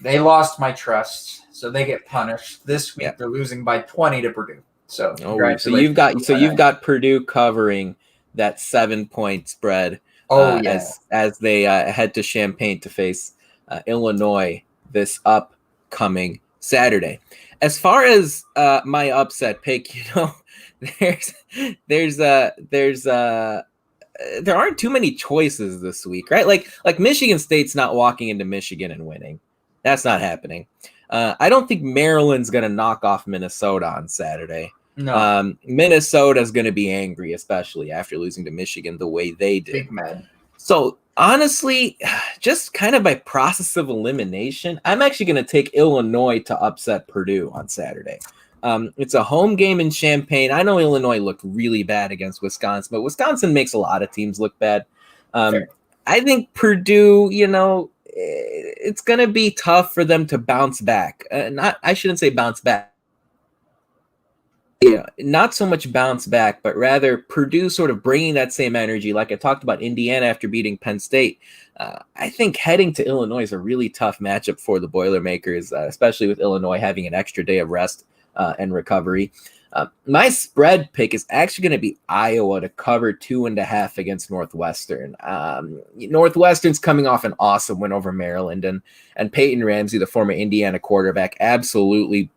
Speaker 2: They lost my trust, so they get punished. This week they're losing by 20 to Purdue. So
Speaker 1: you've got Purdue covering that 7-point spread as they head to Champaign to face Illinois this upcoming Saturday. As far as my upset pick, there aren't too many choices this week, right? Like Michigan State's not walking into Michigan and winning. That's not happening. I don't think Maryland's going to knock off Minnesota on Saturday. No. Minnesota's going to be angry, especially after losing to Michigan the way they did.
Speaker 2: Big mad.
Speaker 1: So honestly, just kind of by process of elimination, I'm actually going to take Illinois to upset Purdue on Saturday. It's a home game in Champaign. I know Illinois looked really bad against Wisconsin, but Wisconsin makes a lot of teams look bad. I think Purdue, it's going to be tough for them to bounce back. I shouldn't say bounce back. Not so much bounce back, but rather Purdue sort of bringing that same energy. Like I talked about Indiana after beating Penn State. I think heading to Illinois is a really tough matchup for the Boilermakers, especially with Illinois having an extra day of rest and recovery. My spread pick is actually going to be Iowa to cover 2.5 against Northwestern. Northwestern's coming off an awesome win over Maryland, and Peyton Ramsey, the former Indiana quarterback, absolutely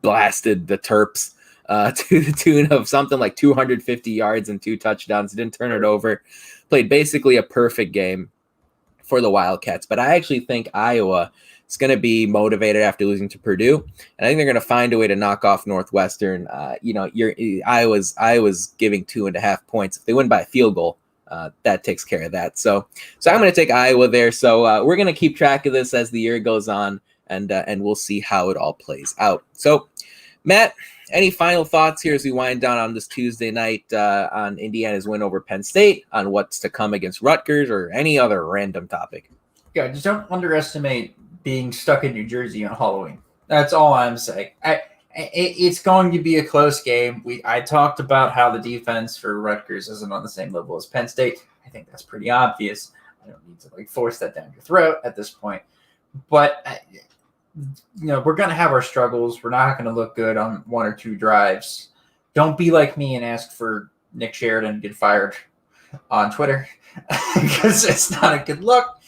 Speaker 1: blasted the Terps to the tune of something like 250 yards and 2 touchdowns. Didn't turn it over. Played basically a perfect game for the Wildcats. But I actually think Iowa is going to be motivated after losing to Purdue, and I think they're going to find a way to knock off Northwestern. Iowa's giving 2.5 points. If they win by a field goal, that takes care of that. So I'm going to take Iowa there. So we're going to keep track of this as the year goes on, and we'll see how it all plays out. So, Matt, any final thoughts here as we wind down on this Tuesday night on Indiana's win over Penn State, on what's to come against Rutgers, or any other random topic?
Speaker 2: Yeah, just don't underestimate being stuck in New Jersey on Halloween. That's all I'm saying. It's going to be a close game. I talked about how the defense for Rutgers isn't on the same level as Penn State. I think that's pretty obvious. I don't need to force that down your throat at this point. But we're going to have our struggles. We're not going to look good on 1 or 2 drives. Don't be like me and ask for Nick Sheridan to get fired on Twitter because it's not a good look.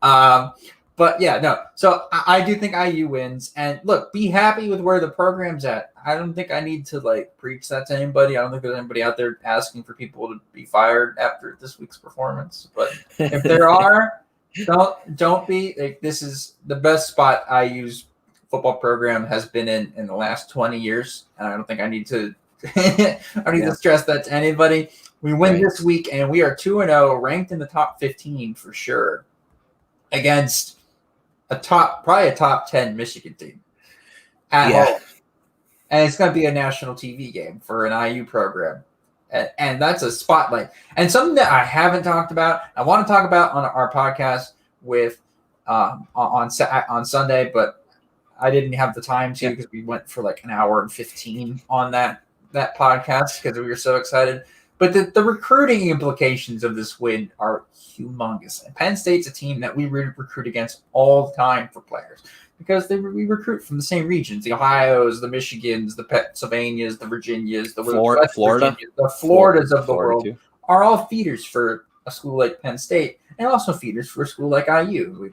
Speaker 2: But yeah, no. So I do think IU wins. And look, be happy with where the program's at. I don't think I need to preach that to anybody. I don't think there's anybody out there asking for people to be fired after this week's performance. But if there are, don't be. This is the best spot IU's football program has been in the last 20 years. And I don't think I need to to stress that to anybody. We win this week, and we are 2-0, ranked in the top 15 for sure, against probably a top 10 Michigan team at home. And it's going to be a national TV game for an IU program. And that's a spotlight. And something that I haven't talked about, I want to talk about on our podcast with on Sunday, but I didn't have the time to because we went for an hour and 15 on that podcast because we were so excited. But the recruiting implications of this win are humongous. And Penn State's a team that we recruit against all the time for players because we recruit from the same regions: the Ohios, the Michigans, the Pennsylvanias, the Virginias, the
Speaker 1: Florida,
Speaker 2: the Floridas of the world too are all feeders for a school like Penn State, and also feeders for a school like IU.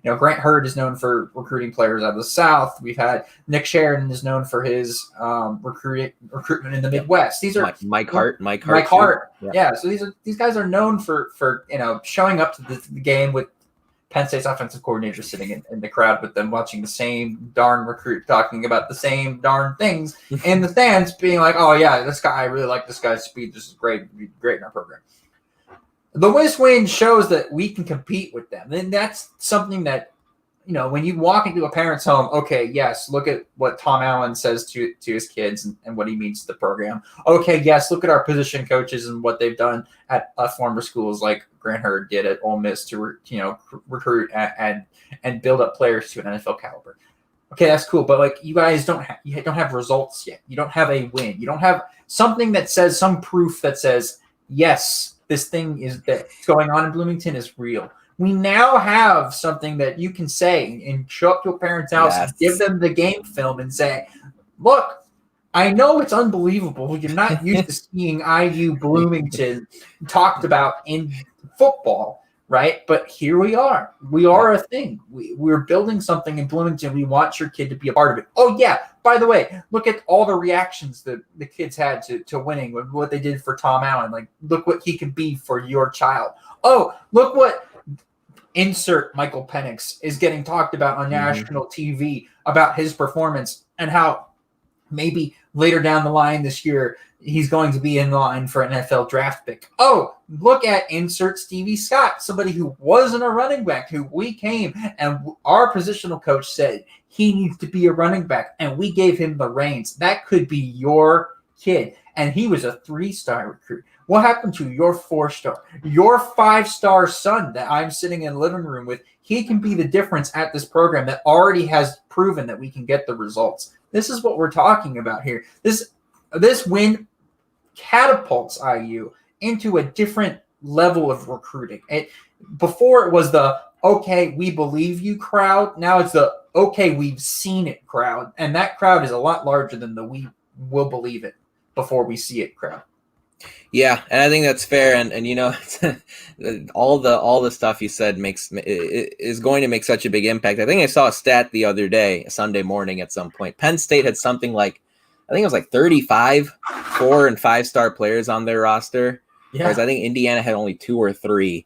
Speaker 2: Grant Hurd is known for recruiting players out of the South. We've had Nick Sheridan is known for his recruitment in the Midwest. These are
Speaker 1: Mike Hart.
Speaker 2: Yeah. So these guys are known for showing up to the game with Penn State's offensive coordinator sitting in the crowd with them, watching the same darn recruit talking about the same darn things in the stands, being like, "Oh yeah, this guy, I really like this guy's speed. This is great. It'd be great in our program." The West Wing shows that we can compete with them. And that's something that, when you walk into a parent's home, okay, yes, look at what Tom Allen says to his kids and what he means to the program. Okay, yes, look at our position coaches and what they've done at former schools like Grant Hurd did at Ole Miss to, recruit and build up players to an NFL caliber. Okay, that's cool, but you guys don't have results yet. You don't have a win. You don't have something that says, some proof that says, yes, this thing that's going on in Bloomington is real. We now have something that you can say and show up to a parent's house and give them the game film and say, look, I know it's unbelievable. You're not used to seeing IU Bloomington talked about in football, right? But here we are. We are a thing. We're building something in Bloomington. We want your kid to be a part of it. Oh, yeah. By the way, look at all the reactions that the kids had to winning, what they did for Tom Allen. Look what he can be for your child. Oh, look what insert Michael Penix is getting talked about on national TV about his performance and how maybe later down the line this year he's going to be in line for an NFL draft pick. Oh, look at insert Stevie Scott, somebody who wasn't a running back, who we came and our positional coach said he needs to be a running back, and we gave him the reins. That could be your kid. And he was a 3-star recruit. What happened to your 4-star? Your 5-star son that I'm sitting in the living room with, he can be the difference at this program that already has proven that we can get the results. This is what we're talking about here. This win catapults IU into a different level of recruiting. Before it was the, okay, we believe you crowd. Now it's the, okay, we've seen it crowd. And that crowd is a lot larger than the we will believe it before we see it crowd.
Speaker 1: Yeah, and I think that's fair. And all the stuff you said is going to make such a big impact. I think I saw a stat the other day, Sunday morning at some point. Penn State had something like, I think it was 35 4- and 5-star players on their roster. Yeah. Whereas I think Indiana had only 2 or 3,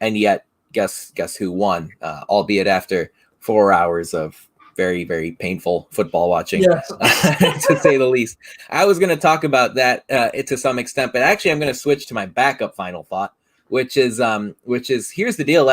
Speaker 1: and yet guess who won? Albeit after 4 hours of very, very painful football watching, to say the least. I was going to talk about that to some extent, but actually I'm going to switch to my backup final thought, which is here's the deal.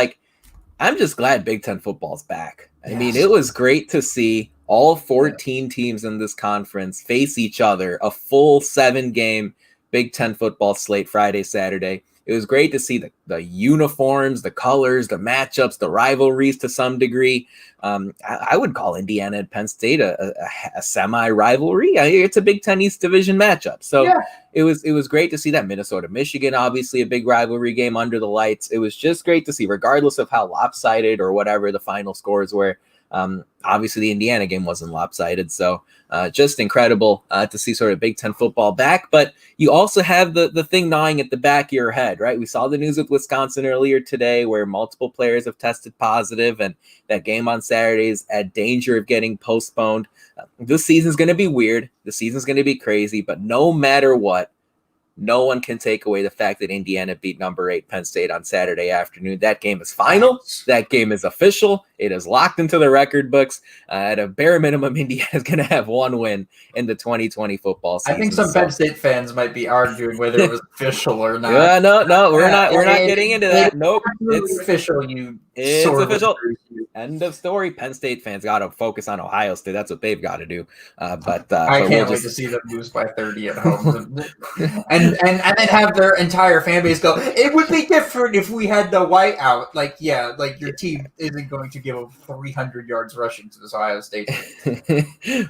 Speaker 1: I'm just glad Big Ten football's back. I mean, it was great to see all 14 teams in this conference face each other, a full 7-game Big Ten football slate Friday, Saturday. It was great to see the uniforms, the colors, the matchups, the rivalries to some degree. I would call Indiana and Penn State a semi-rivalry. It's a Big Ten East Division matchup. So it was great to see that. Minnesota-Michigan, obviously a big rivalry game under the lights. It was just great to see, regardless of how lopsided or whatever the final scores were. Obviously, the Indiana game wasn't lopsided, so just incredible to see sort of Big Ten football back. But you also have the thing gnawing at the back of your head, right? We saw the news with Wisconsin earlier today where multiple players have tested positive, and that game on Saturday is at danger of getting postponed. This season's going to be weird. The season's going to be crazy, but no matter what, no one can take away the fact that Indiana beat number 8 Penn State on Saturday afternoon. That game is final. That game is official. It is locked into the record books. At a bare minimum, Indiana is going to have one win in the 2020 football season.
Speaker 2: I think some Penn State fans might be arguing whether it was official or not.
Speaker 1: No, we're not getting into that. Nope,
Speaker 2: it's official.
Speaker 1: It's official. End of story. Penn State fans got to focus on Ohio State. That's what they've got to do. But
Speaker 2: I can't wait to see them lose by 30 at home, and then have their entire fan base go, "It would be different if we had the white out." Your team isn't going to give up 300 yards rushing to this Ohio State.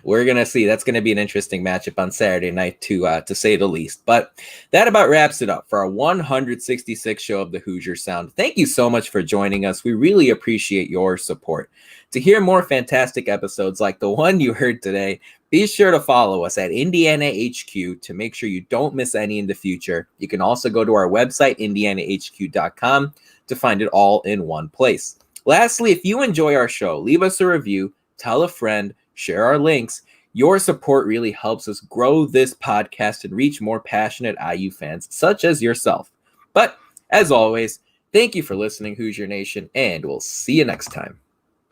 Speaker 1: We're gonna see. That's going to be an interesting matchup on Saturday night, to say the least. But that about wraps it up for our 166th show of the Hoosier Sound. Thank you so much for joining us. We really appreciate your support. To hear more fantastic episodes like the one you heard today, be sure to follow us at Indiana HQ to make sure you don't miss any in the future. You can also go to our website, indianahq.com, to find it all in one place. Lastly, if you enjoy our show, leave us a review, tell a friend, share our links. Your support really helps us grow this podcast and reach more passionate IU fans such as yourself. But as always, thank you for listening, Hoosier Nation, and we'll see you next time.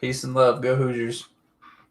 Speaker 2: Peace and love. Go Hoosiers.